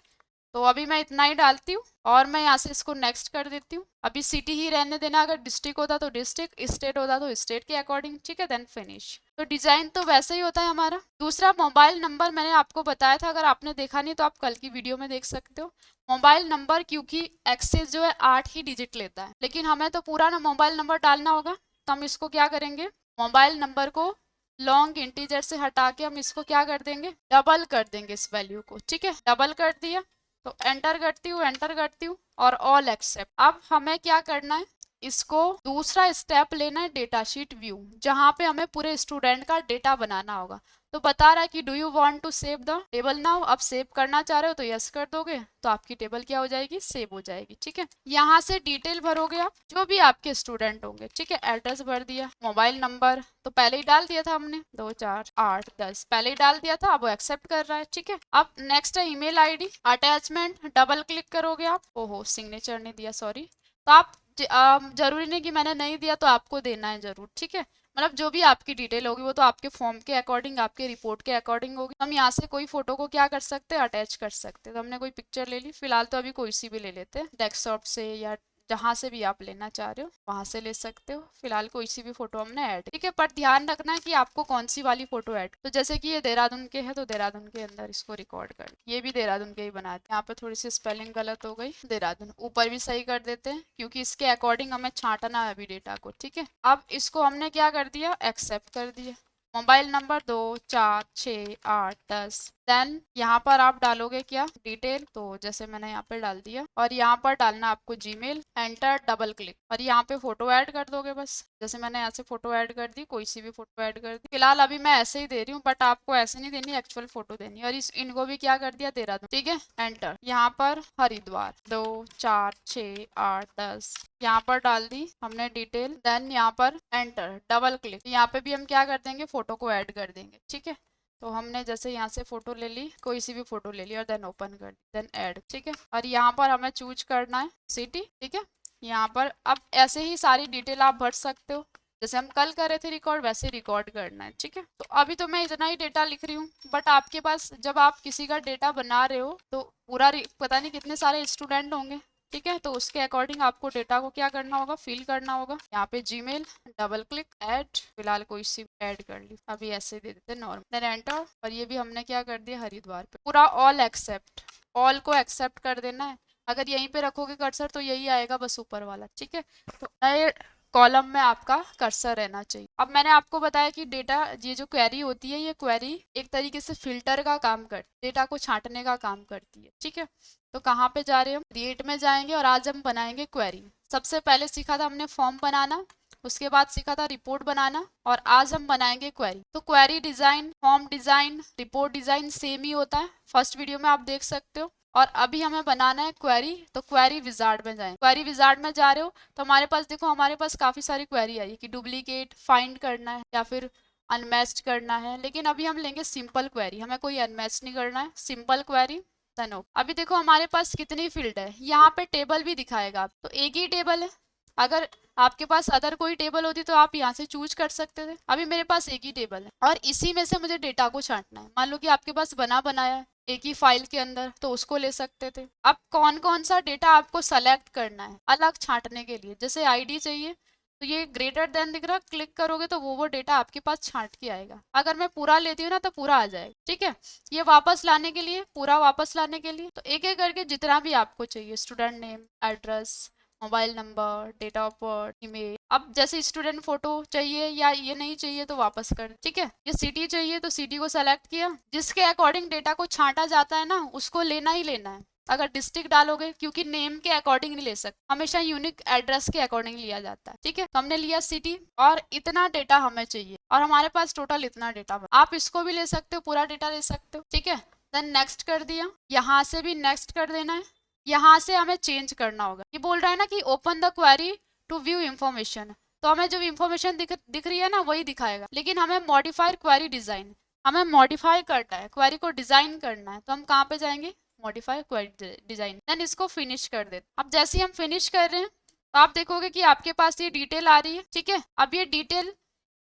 तो अभी मैं इतना ही डालती हूँ और मैं यहाँ से इसको नेक्स्ट कर देती हूँ। अभी सिटी ही रहने देना, अगर डिस्ट्रिक्ट होता तो डिस्ट्रिक्ट, स्टेट होता तो स्टेट के अकॉर्डिंग। ठीक है, देन फिनिश। तो डिजाइन तो वैसे ही होता है हमारा। दूसरा मोबाइल नंबर मैंने आपको बताया था, अगर आपने देखा नहीं तो आप कल की वीडियो में देख सकते हो। मोबाइल नंबर क्योंकि एक्सेस जो है 8 ही डिजिट लेता है, लेकिन हमें तो पूरा ना मोबाइल नंबर डालना होगा, तो हम इसको क्या करेंगे, मोबाइल नंबर को लॉन्ग इंटीजर से हटा के हम इसको क्या कर देंगे, डबल कर देंगे इस वैल्यू को। ठीक है, डबल कर दिया, तो एंटर करती हूँ, एंटर करती हूँ, और ऑल एक्सेप्ट। अब हमें क्या करना है, इसको दूसरा स्टेप लेना है, डेटा शीट व्यू, जहाँ पे हमें पूरे स्टूडेंट का डेटा बनाना होगा। तो बता रहा है कि do you want to save the table now, अब सेव करना चाह रहे हो तो यस कर दोगे, तो आपकी टेबल क्या हो जाएगी, सेव हो जाएगी। ठीक है, यहाँ से डिटेल भरोगे आप, जो भी आपके स्टूडेंट होंगे। ठीक है, एड्रेस भर दिया, मोबाइल नंबर तो पहले ही डाल दिया था हमने, 2 4 8 10 पहले ही डाल दिया था, अब वो एक्सेप्ट कर रहा है। ठीक है, अब नेक्स्ट है email ID, attachment, double click करोगे आप, ओहो सिग्नेचर नहीं दिया, सॉरी। तो आप जरूरी नहीं कि मैंने नहीं दिया तो आपको देना है जरूर। ठीक है, मतलब जो भी आपकी डिटेल होगी वो तो आपके फॉर्म के अकॉर्डिंग, आपके रिपोर्ट के अकॉर्डिंग होगी। हम यहाँ से कोई फोटो को क्या कर सकते हैं, अटैच कर सकते हैं। तो हमने कोई पिक्चर ले ली, फिलहाल तो अभी कोई सी भी ले लेते हैं, डेस्कटॉप से या जहाँ से भी आप लेना चाह रहे हो वहां से ले सकते हो। फिलहाल कोई सी भी फोटो हमने ऐड, ठीक है, पर ध्यान रखना है कि आपको कौन सी वाली फोटो ऐड। तो जैसे कि ये देहरादून के है तो देहरादून के अंदर इसको रिकॉर्ड कर, ये भी देहरादून के ही बना दिया। यहाँ पे थोड़ी सी स्पेलिंग गलत हो गई, देहरादून ऊपर भी सही कर देते हैं क्योंकि इसके अकॉर्डिंग हमें छांटना है अभी डेटा को। ठीक है, अब इसको हमने क्या कर दिया, एक्सेप्ट कर दिया। मोबाइल नंबर 2 4 6 8 10, देन यहाँ पर आप डालोगे क्या, डिटेल, तो जैसे मैंने यहाँ पे डाल दिया, और यहाँ पर डालना आपको जीमेल, एंटर, डबल क्लिक, और यहाँ पे फोटो ऐड कर दोगे बस। जैसे मैंने यहाँ से फोटो ऐड कर दी, कोई सी भी फोटो ऐड कर दी। फिलहाल अभी मैं ऐसे ही दे रही हूँ, बट आपको ऐसे नहीं देनी, एक्चुअल फोटो देनी। और इनको भी क्या कर दिया, देहरादून। ठीक है, एंटर, यहाँ पर हरिद्वार 2 4 6 8 10, यहाँ पर डाल दी हमने डिटेल, देन यहाँ पर एंटर, डबल क्लिक, यहाँ पे भी हम क्या कर देंगे, फोटो को ऐड कर देंगे। ठीक है, तो हमने जैसे यहाँ से फोटो ले ली, कोई सी भी फोटो ले ली और देन ओपन कर दी, देन ऐड। ठीक है, और यहाँ पर हमें चूज करना है सिटी। ठीक है, यहाँ पर अब ऐसे ही सारी डिटेल आप भर सकते हो, जैसे हम कल कर रहे थे रिकॉर्ड, वैसे रिकॉर्ड करना है। ठीक है, तो अभी तो मैं इतना ही डेटा लिख रही हूँ, बट आपके पास जब आप किसी का डेटा बना रहे हो तो पूरा पता नहीं कितने सारे स्टूडेंट होंगे। ठीक है, तो उसके अकॉर्डिंग आपको डेटा को क्या करना होगा, फिल करना होगा। यहाँ पे जीमेल, डबल क्लिक, ऐड, फिलहाल कोई सी ऐड कर ली, अभी ऐसे दे देते नॉर्मल, देन एंटर, और ये भी हमने क्या कर दिया, हरिद्वार पे। पूरा ऑल एक्सेप्ट, ऑल को एक्सेप्ट कर देना है। अगर यहीं पे रखोगे कर्सर तो यही आएगा बस ऊपर वाला। ठीक है, तो नए कॉलम में आपका कर्सर रहना चाहिए। अब मैंने आपको बताया कि डेटा, ये जो क्वेरी होती है, ये क्वेरी एक तरीके से फिल्टर का काम करती है, डेटा को छांटने का काम करती है। ठीक है, तो कहाँ पे जा रहे हैं हम, क्रिएट में जाएंगे और आज हम बनाएंगे क्वेरी। सबसे पहले सीखा था हमने फॉर्म बनाना, उसके बाद सीखा था रिपोर्ट बनाना, और आज हम बनाएंगे क्वेरी। तो query design, form design, report design same ही होता है, फर्स्ट वीडियो में आप देख सकते हो। और अभी हमें बनाना है क्वेरी, तो क्वेरी विजार्ड में जाएं। क्वेरी विजार्ड में जा रहे हो तो हमारे पास देखो, हमारे पास काफी सारी क्वेरी आई कि डुप्लीकेट फाइंड करना है या फिर अनमैच्ड करना है, लेकिन अभी हम लेंगे सिंपल क्वेरी, हमें कोई अनमैच्ड नहीं करना है, सिंपल क्वेरी। अभी देखो हमारे पास कितनी फील्ड है, यहाँ पे टेबल भी दिखाएगा, तो एक ही टेबल है। अगर आपके पास अदर कोई टेबल होती तो आप यहाँ से चूज कर सकते थे, अभी मेरे पास एक ही टेबल है और इसी में से मुझे डेटा को छांटना है। मान लो कि आपके पास बना बनाया है एक ही फाइल के अंदर, तो उसको ले सकते थे। अब कौन कौन सा डेटा आपको सेलेक्ट करना है अलग छांटने के लिए, जैसे आईडी चाहिए तो ये ग्रेटर देन दिख रहा, क्लिक करोगे तो वो डेटा आपके पास छांट के आएगा। अगर मैं पूरा लेती हूँ ना तो पूरा आ जाएगा। ठीक है, ये वापस लाने के लिए, पूरा वापस लाने के लिए तो एक एक करके जितना भी आपको चाहिए, student name, address, mobile number, date of birth, email. अब जैसे स्टूडेंट फोटो चाहिए या ये नहीं चाहिए तो वापस कर। ठीक है, ये सिटी चाहिए तो सिटी को सेलेक्ट किया, जिसके अकॉर्डिंग डेटा को छांटा जाता है ना उसको लेना ही लेना है। अगर डिस्ट्रिक्ट डालोगे, क्योंकि नेम के अकॉर्डिंग नहीं ले सकते, हमेशा यूनिक एड्रेस के अकॉर्डिंग लिया जाता है। ठीक है, तो हमने लिया सिटी और इतना डेटा हमें चाहिए और हमारे पास टोटल इतना डेटा। आप इसको भी ले सकते हो, पूरा डेटा ले सकते हो। ठीक है, देन नेक्स्ट कर दिया, यहाँ से भी नेक्स्ट कर देना है। यहाँ से हमें चेंज करना होगा, ये बोल रहा है ना कि open the query to view information, तो हमें जो इंफॉर्मेशन दिख रही है ना वही दिखाएगा, लेकिन हमें मॉडिफाई क्वेरी डिजाइन, हमें मॉडिफाई करना है, क्वेरी को डिजाइन करना है। तो हम कहाँ पे जाएंगे, मॉडिफाई क्वेरी डिजाइन, देन इसको फिनिश कर देते। अब जैसे ही हम फिनिश कर रहे हैं तो आप देखोगे कि आपके पास ये डिटेल आ रही है। ठीक है, अब ये डिटेल,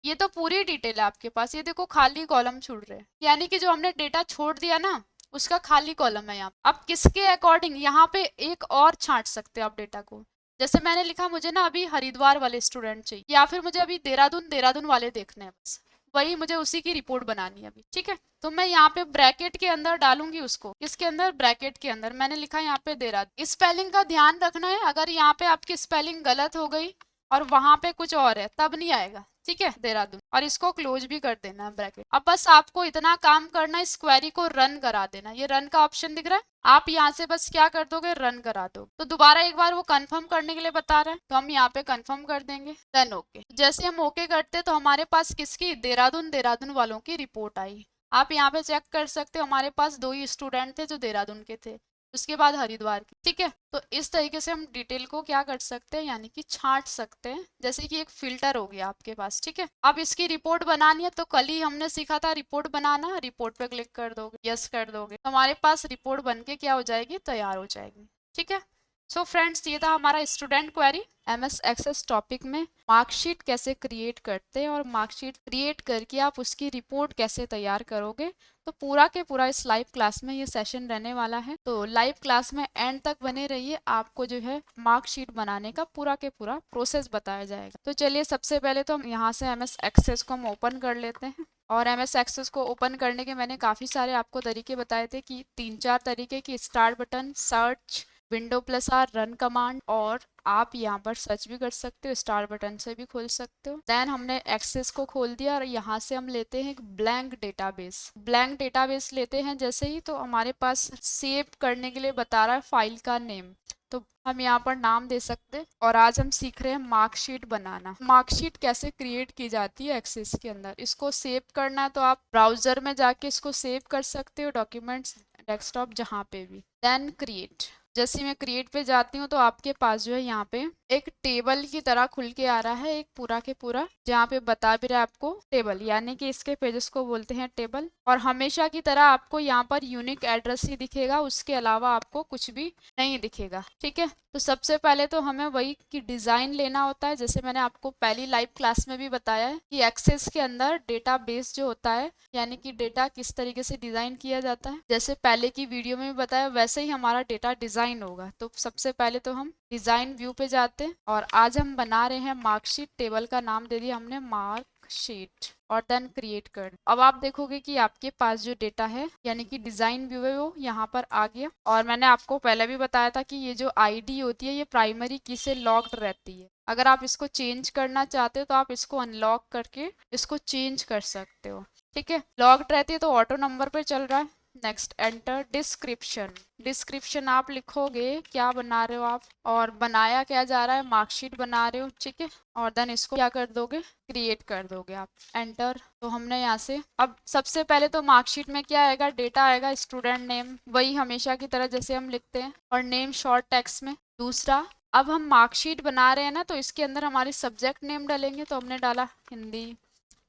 ये तो पूरी डिटेल है आपके पास, ये देखो खाली कॉलम छूट रहे हैं, यानी कि जो हमने डेटा छोड़ दिया ना उसका खाली कॉलम है यहाँ। अब किसके अकॉर्डिंग यहाँ पे एक और छांट सकते हो आप डेटा को, जैसे मैंने लिखा मुझे ना अभी हरिद्वार वाले स्टूडेंट चाहिए, या फिर मुझे अभी देहरादून वाले देखने हैं, बस वही मुझे उसी की रिपोर्ट बनानी है अभी। ठीक है, तो मैं यहाँ पे ब्रैकेट के अंदर डालूंगी उसको, किसके अंदर, ब्रैकेट के अंदर मैंने लिखा यहाँ पे देहरादून। स्पेलिंग का ध्यान रखना है, अगर यहाँ पे आपकी स्पेलिंग गलत हो गई और वहां पे कुछ और है तब नहीं आएगा। ठीक है, देहरादून, और इसको क्लोज भी कर देना है ब्रैकेट। अब बस आपको इतना काम करना है, इस क्वेरी को रन करा देना। ये रन का ऑप्शन दिख रहा है, आप यहाँ से बस क्या कर दोगे, रन करा दो। तो दोबारा एक बार वो कंफर्म करने के लिए बता रहा है तो हम यहाँ पे कंफर्म कर देंगे, देन ओके। जैसे हम ओके करते तो हमारे पास किसकी, देहरादून वालों की रिपोर्ट आई। आप यहाँ पे चेक कर सकते हो, हमारे पास 2 ही स्टूडेंट थे जो देहरादून के थे, उसके बाद हरिद्वार की। ठीक है, तो इस तरीके से हम डिटेल को क्या कर सकते हैं, यानी कि छांट सकते हैं, जैसे कि एक फिल्टर हो गया आपके पास। ठीक है, अब इसकी रिपोर्ट बनानी है तो कल ही हमने सीखा था रिपोर्ट बनाना, रिपोर्ट पे क्लिक कर दोगे, यस कर दोगे, तो हमारे पास रिपोर्ट बन के क्या हो जाएगी, तैयार हो जाएगी। ठीक है, सो फ्रेंड्स ये था हमारा student query. MS access topic में मार्कशीट कैसे क्रिएट करते हैं और मार्कशीट क्रिएट करके आप उसकी रिपोर्ट कैसे तैयार करोगे, तो पूरा के पूरा इस लाइव क्लास में ये सेशन रहने वाला है। तो लाइव क्लास में एंड तक बने रहिए, आपको जो है मार्कशीट बनाने का पूरा के पूरा प्रोसेस बताया जाएगा। तो चलिए सबसे पहले तो हम यहाँ से एमएस एक्सेस को हम ओपन कर लेते हैं, और एमएस एक्सेस को ओपन करने के मैंने काफ़ी सारे आपको तरीके बताए थे कि 3-4 तरीके की, start button, search, window plus R, run command, और आप यहाँ पर सर्च भी कर सकते हो, स्टार बटन से भी खोल सकते हो। देन हमने एक्सेस को खोल दिया और यहाँ से हम लेते हैं एक ब्लैंक डेटाबेस। ब्लैंक डेटाबेस लेते हैं जैसे ही, तो हमारे पास सेव करने के लिए बता रहा है फाइल का नेम, तो हम यहाँ पर नाम दे सकते हैं। और आज हम सीख रहे हैं मार्कशीट बनाना। मार्कशीट कैसे क्रिएट की जाती है एक्सेस के अंदर, इसको सेव करना है तो आप ब्राउजर में जाके इसको सेव कर सकते हो, डॉक्यूमेंट्स, डेस्कटॉप, जहाँ पे भी। देन क्रिएट, जैसे मैं क्रिएट पे जाती हूँ तो आपके पास जो है यहाँ पे एक टेबल की तरह खुल के आ रहा है, एक पूरा के पूरा, जहाँ पे बता भी रहा है आपको टेबल, यानी कि इसके पेजेस को बोलते हैं टेबल। और हमेशा की तरह आपको यहाँ पर यूनिक एड्रेस ही दिखेगा, उसके अलावा आपको कुछ भी नहीं दिखेगा। ठीक है, तो सबसे पहले तो हमें वही कि डिजाइन लेना होता है। जैसे मैंने आपको पहली लाइव क्लास में भी बताया है कि एक्सेस के अंदर डेटाबेस जो होता है, यानी कि डेटा किस तरीके से डिजाइन किया जाता है, जैसे पहले की वीडियो में भी बताया वैसे ही हमारा डेटा डिजाइन होगा। तो सबसे पहले तो हम डिजाइन व्यू पे जाते हैं और आज हम बना रहे हैं मार्कशीट। टेबल का नाम दे दिया हमने मार्कशीट और देन क्रिएट कर। अब आप देखोगे कि आपके पास जो डेटा है यानी कि डिजाइन व्यू है वो यहाँ पर आ गया। और मैंने आपको पहले भी बताया था कि ये जो आईडी होती है ये प्राइमरी की से लॉक्ड रहती है। अगर आप इसको चेंज करना चाहते हो तो आप इसको अनलॉक करके इसको चेंज कर सकते हो। ठीक है, लॉक्ड रहती है तो ऑटो नंबर पे चल रहा है। Next enter description. डिस्क्रिप्शन आप लिखोगे क्या बना रहे हो आप, और बनाया क्या जा रहा है, मार्कशीट बना रहे हो। ठीक है, और देन इसको क्या कर दोगे, क्रिएट कर दोगे आप। एंटर। तो हमने यहाँ से अब सबसे पहले तो मार्कशीट में क्या आएगा, डेटा आएगा, स्टूडेंट नेम वही हमेशा की तरह जैसे हम लिखते हैं, और नेम शॉर्ट टेक्स्ट में। दूसरा, अब हम मार्कशीट बना रहे हैं ना, तो इसके अंदर हमारे सब्जेक्ट नेम डालेंगे, तो हमने डाला हिंदी।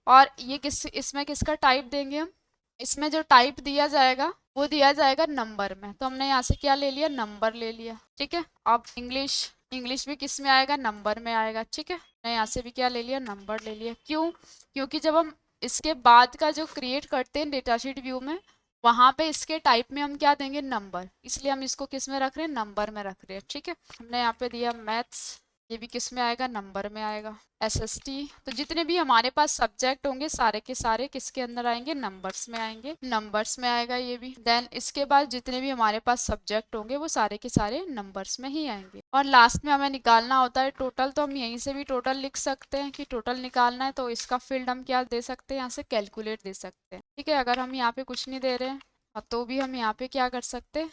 और ये इसमें किसका टाइप देंगे हम, इसमें जो टाइप दिया जाएगा वो दिया जाएगा नंबर में, तो हमने यहाँ से क्या ले लिया, नंबर ले लिया। ठीक है, अब इंग्लिश, इंग्लिश भी किस में आएगा, नंबर में आएगा। ठीक है, मैं यहाँ से भी क्या ले लिया, नंबर ले लिया। क्यों, क्योंकि जब हम इसके बाद का जो क्रिएट करते हैं डेटाशीट व्यू में, वहां पे इसके टाइप में हम क्या देंगे, नंबर, इसलिए हम इसको किस में रख रहे हैं, नंबर में रख रहे हैं। ठीक है, हमने यहाँ पे दिया मैथ्स, ये भी किस में आएगा, नंबर में आएगा। एसएसटी, तो जितने भी हमारे पास सब्जेक्ट होंगे सारे के सारे किसके अंदर आएंगे, नंबर्स में आएंगे, नंबर्स में आएगा ये भी। देन इसके बाद जितने भी हमारे पास सब्जेक्ट होंगे वो सारे के सारे नंबर्स में ही आएंगे। और लास्ट में हमें निकालना होता है टोटल, तो हम यहीं से भी टोटल लिख सकते हैं कि टोटल निकालना है, तो इसका फील्ड हम क्या दे सकते हैं, यहाँ से कैलकुलेट दे सकते हैं। ठीक है, अगर हम यहाँ पे कुछ नहीं दे रहे हैं तो भी हम यहाँ पे क्या कर सकते हैं,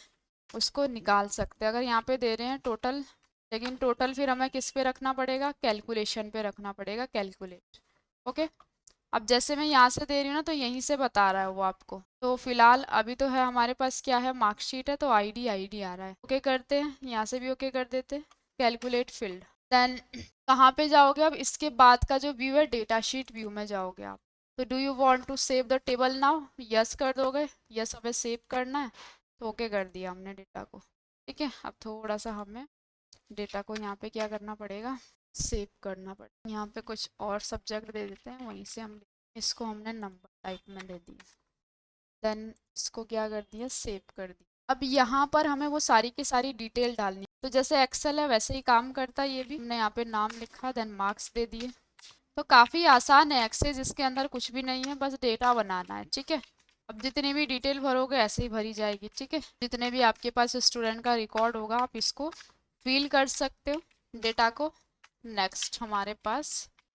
उसको निकाल सकते हैं। अगर यहाँ पे दे रहे हैं टोटल, लेकिन टोटल फिर हमें किस पे रखना पड़ेगा, कैलकुलेशन पे रखना पड़ेगा, कैलकुलेट। ओके, अब जैसे मैं यहाँ से दे रही हूँ ना, तो यहीं से बता रहा है वो आपको। तो फिलहाल अभी तो है हमारे पास क्या है, मार्कशीट है, तो आईडी आईडी आ रहा है। ओके करते हैं, यहाँ से भी ओके कर देते हैं, कैलकुलेट फील्ड। देन कहाँ पे जाओगे अब, इसके बाद का जो व्यू है डेटा शीट व्यू में जाओगे आप। तो do you want to save the table now, yes कर दोगे, यस हमें सेव करना है, तो ओके कर दिया हमने डेटा को। ठीक है, अब थोड़ा सा हमें डेटा को यहाँ पे क्या करना पड़ेगा, सेव करना पड़ेगा। यहाँ पे कुछ और सब्जेक्ट दे देते हैं, वहीं से हम इसको हमने नंबर टाइप में दे दिया। देन इसको क्या कर दिया, सेव कर दिया। अब यहाँ पर हमें वो सारी की सारी डिटेल डालनी है, तो जैसे एक्सेल है वैसे ही काम करता है ये भी। हमने यहाँ पे नाम लिखा, देन मार्क्स दे दिए। तो काफ़ी आसान है एक्सेस, इसके अंदर कुछ भी नहीं है, बस डेटा बनाना है। ठीक है, अब जितनी भी डिटेल भरोगे ऐसे ही भरी जाएगी। ठीक है, जितने भी आपके पास स्टूडेंट का रिकॉर्ड होगा आप इसको फिल कर सकते हो डेटा को। नेक्स्ट हमारे पास,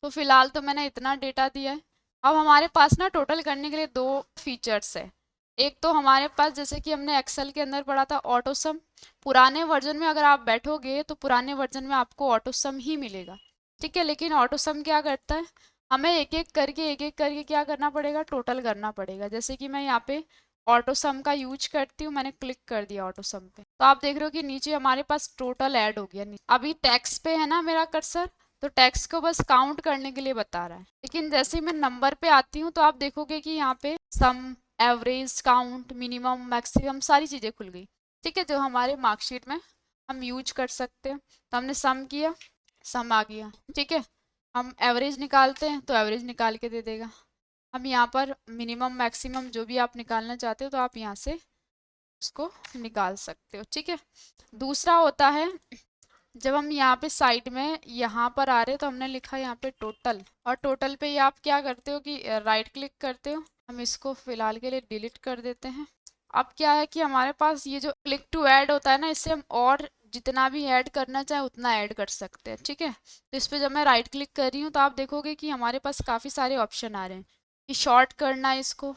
तो फिलहाल तो मैंने इतना डेटा दिया है। अब हमारे पास ना टोटल करने के लिए दो फीचर्स है। एक तो हमारे पास जैसे कि हमने एक्सेल के अंदर पढ़ा था ऑटो सम, पुराने वर्जन में अगर आप बैठोगे तो पुराने वर्जन में आपको ऑटो सम ही मिलेगा। ठीक है, लेकिन ऑटो सम क्या करता है, हमें एक एक करके क्या करना पड़ेगा, टोटल करना पड़ेगा। जैसे कि मैं यहाँ पे ऑटो सम का यूज करती हूँ, मैंने क्लिक कर दिया ऑटो सम पे, तो आप देख रहे हो कि नीचे हमारे पास टोटल ऐड हो गया। अभी टैक्स पे है ना मेरा कर्सर, तो टैक्स को बस काउंट करने के लिए बता रहा है। लेकिन जैसे ही मैं नंबर पे आती हूँ तो आप देखोगे कि यहाँ पे सम, एवरेज, काउंट, मिनिमम, मैक्सिमम सारी चीज़ें खुल गई। ठीक है, जो हमारे मार्कशीट में हम यूज कर सकते हैं। तो हमने सम किया, सम आ गया। ठीक है, हम एवरेज निकालते हैं तो एवरेज निकाल के दे देगा। हम यहाँ पर मिनिमम मैक्सिमम जो भी आप निकालना चाहते हो तो आप यहाँ से उसको निकाल सकते हो। ठीक है, दूसरा होता है जब हम यहाँ पे साइड में यहाँ पर आ रहे तो हमने लिखा यहाँ पे टोटल, और टोटल पे ये आप क्या करते हो कि राइट क्लिक करते हो। हम इसको फिलहाल के लिए डिलीट कर देते हैं। अब क्या है कि हमारे पास ये जो क्लिक टू ऐड होता है ना, इससे हम और जितना भी ऐड करना चाहे उतना ऐड कर सकते हैं। ठीक है, तो इस पर जब मैं राइट क्लिक कर रही हूँ तो आप देखोगे कि हमारे पास काफ़ी सारे ऑप्शन आ रहे हैं कि शॉर्ट करना है इसको,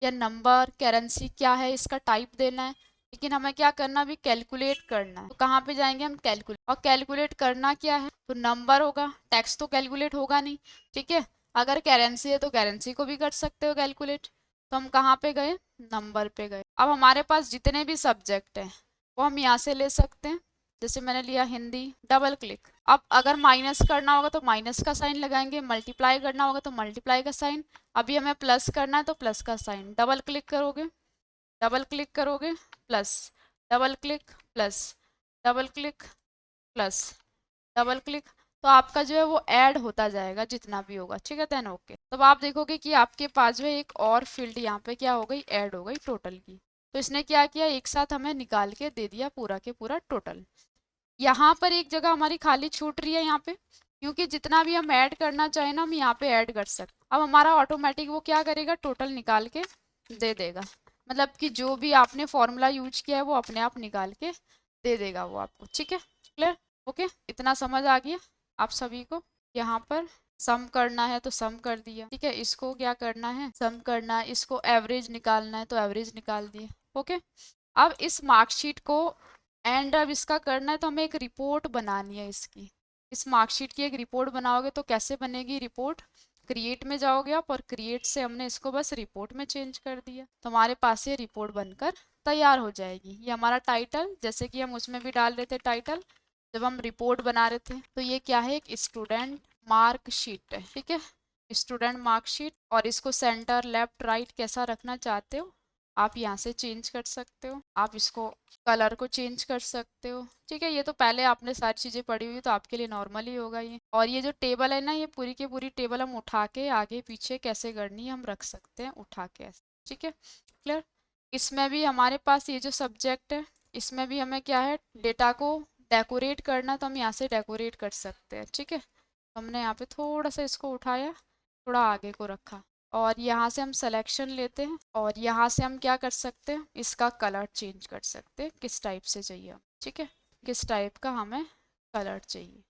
या नंबर, करेंसी क्या है, इसका टाइप देना है। लेकिन हमें क्या करना, भी कैलकुलेट करना है। तो कहाँ पे जाएंगे हम, कैलकुलेट। और कैलकुलेट करना क्या है, तो नंबर होगा, टैक्स तो कैलकुलेट होगा नहीं। ठीक है, अगर करेंसी है तो करेंसी को भी कर सकते हो कैलकुलेट। तो हम कहाँ पे गए, नंबर पे गए। अब हमारे पास जितने भी सब्जेक्ट हैं वो हम यहाँ से ले सकते हैं। जैसे मैंने लिया हिंदी, डबल क्लिक। अब अगर माइनस करना होगा तो माइनस का साइन लगाएंगे, मल्टीप्लाई करना होगा तो मल्टीप्लाई का साइन, अभी हमें प्लस करना है तो प्लस का साइन। डबल क्लिक करोगे, डबल क्लिक करोगे, plus, double click, plus, double click, plus, double click, तो आपका जो है वो ऐड होता जाएगा जितना भी होगा, ठीक है। देन ओके, तब आप देखोगे कि आपके पास जो है एक और फील्ड यहाँ पे क्या हो गई, ऐड हो गई टोटल की। तो इसने क्या किया, एक साथ हमें निकाल के दे दिया पूरा के पूरा टोटल। यहाँ पर एक जगह हमारी खाली छूट रही है यहाँ पे, क्योंकि जितना भी हम ऐड करना चाहें ना हम यहाँ पे ऐड कर सकते। अब हमारा ऑटोमेटिक वो क्या करेगा, टोटल निकाल के दे देगा, मतलब कि जो भी आपने फॉर्मूला यूज किया है वो अपने आप निकाल के दे देगा वो आपको, ठीक है। क्लियर, ओके, इतना समझ आ गया आप सभी को। यहाँ पर सम करना है तो सम कर दिया, ठीक है। इसको क्या करना है, सम करना है, इसको एवरेज निकालना है तो एवरेज निकाल दिया, ओके। अब इस मार्कशीट को एंड अब इसका करना है तो हमें एक रिपोर्ट बनानी है इसकी। इस मार्कशीट की एक रिपोर्ट बनाओगे तो कैसे बनेगी रिपोर्ट, क्रिएट में जाओगे आप और क्रिएट से हमने इसको बस रिपोर्ट में चेंज कर दिया तो हमारे पास ये रिपोर्ट बनकर तैयार हो जाएगी। ये हमारा टाइटल, जैसे कि हम उसमें भी डाल रहे थे टाइटल जब हम रिपोर्ट बना रहे थे, तो ये क्या है, एक स्टूडेंट मार्कशीट है, ठीक है, स्टूडेंट मार्कशीट। और इसको सेंटर लेफ्ट राइट कैसा रखना चाहते हो आप यहाँ से चेंज कर सकते हो, आप इसको कलर को चेंज कर सकते हो, ठीक है। ये तो पहले आपने सारी चीज़ें पढ़ी हुई तो आपके लिए नॉर्मल ही होगा ये। और ये जो टेबल है ना, ये पूरी की पूरी टेबल हम उठा के आगे पीछे कैसे करनी है हम रख सकते हैं उठा के ऐसे, ठीक है। क्लियर, इसमें भी हमारे पास ये जो सब्जेक्ट है इसमें भी हमें क्या है, डेटा को डेकोरेट करना तो हम यहाँ से डेकोरेट कर सकते हैं, ठीक है। तो हमने यहाँ पे थोड़ा सा इसको उठाया, थोड़ा आगे को रखा और यहाँ से हम सिलेक्शन लेते हैं और यहाँ से हम क्या कर सकते हैं, इसका कलर चेंज कर सकते हैं, किस टाइप से चाहिए, ठीक है, किस टाइप का हमें कलर चाहिए,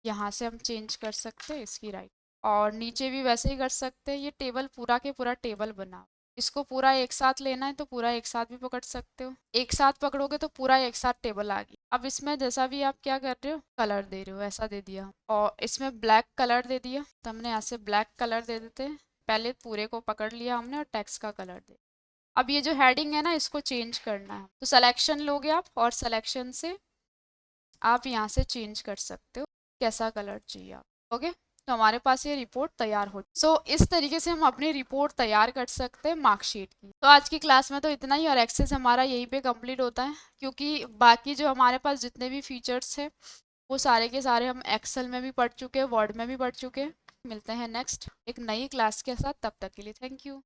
यहाँ से हम चेंज कर सकते हैं इसकी राइट। और नीचे भी वैसे ही कर सकते हैं। ये टेबल पूरा के पूरा टेबल बना, इसको पूरा एक साथ लेना है तो पूरा एक साथ भी पकड़ सकते हो, एक साथ पकड़ोगे तो पूरा एक साथ टेबल आ गई। अब इसमें जैसा भी आप क्या कर रहे हो, कलर दे रहे हो, ऐसा दे दिया। और इसमें ब्लैक कलर दे दिया तो हमने यहाँ से ब्लैक कलर दे देते हैं, पहले पूरे को पकड़ लिया हमने और टेक्स्ट का कलर दे। अब ये जो हेडिंग है ना इसको चेंज करना है तो सिलेक्शन लोगे आप और सिलेक्शन से आप यहाँ से चेंज कर सकते हो कैसा कलर चाहिए आप, ओके। तो हमारे पास ये रिपोर्ट तैयार हो। इस तरीके से हम अपनी रिपोर्ट तैयार कर सकते हैं मार्कशीट की। तो आज की क्लास में तो इतना ही और एक्सेस हमारा यहीं पे कंप्लीट होता है, क्योंकि बाकी जो हमारे पास जितने भी फीचर्स हैं वो सारे के सारे हम एक्सेल में भी पढ़ चुके हैं, वर्ड में भी पढ़ चुके हैं। मिलते हैं नेक्स्ट एक नई क्लास के साथ, तब तक के लिए थैंक यू।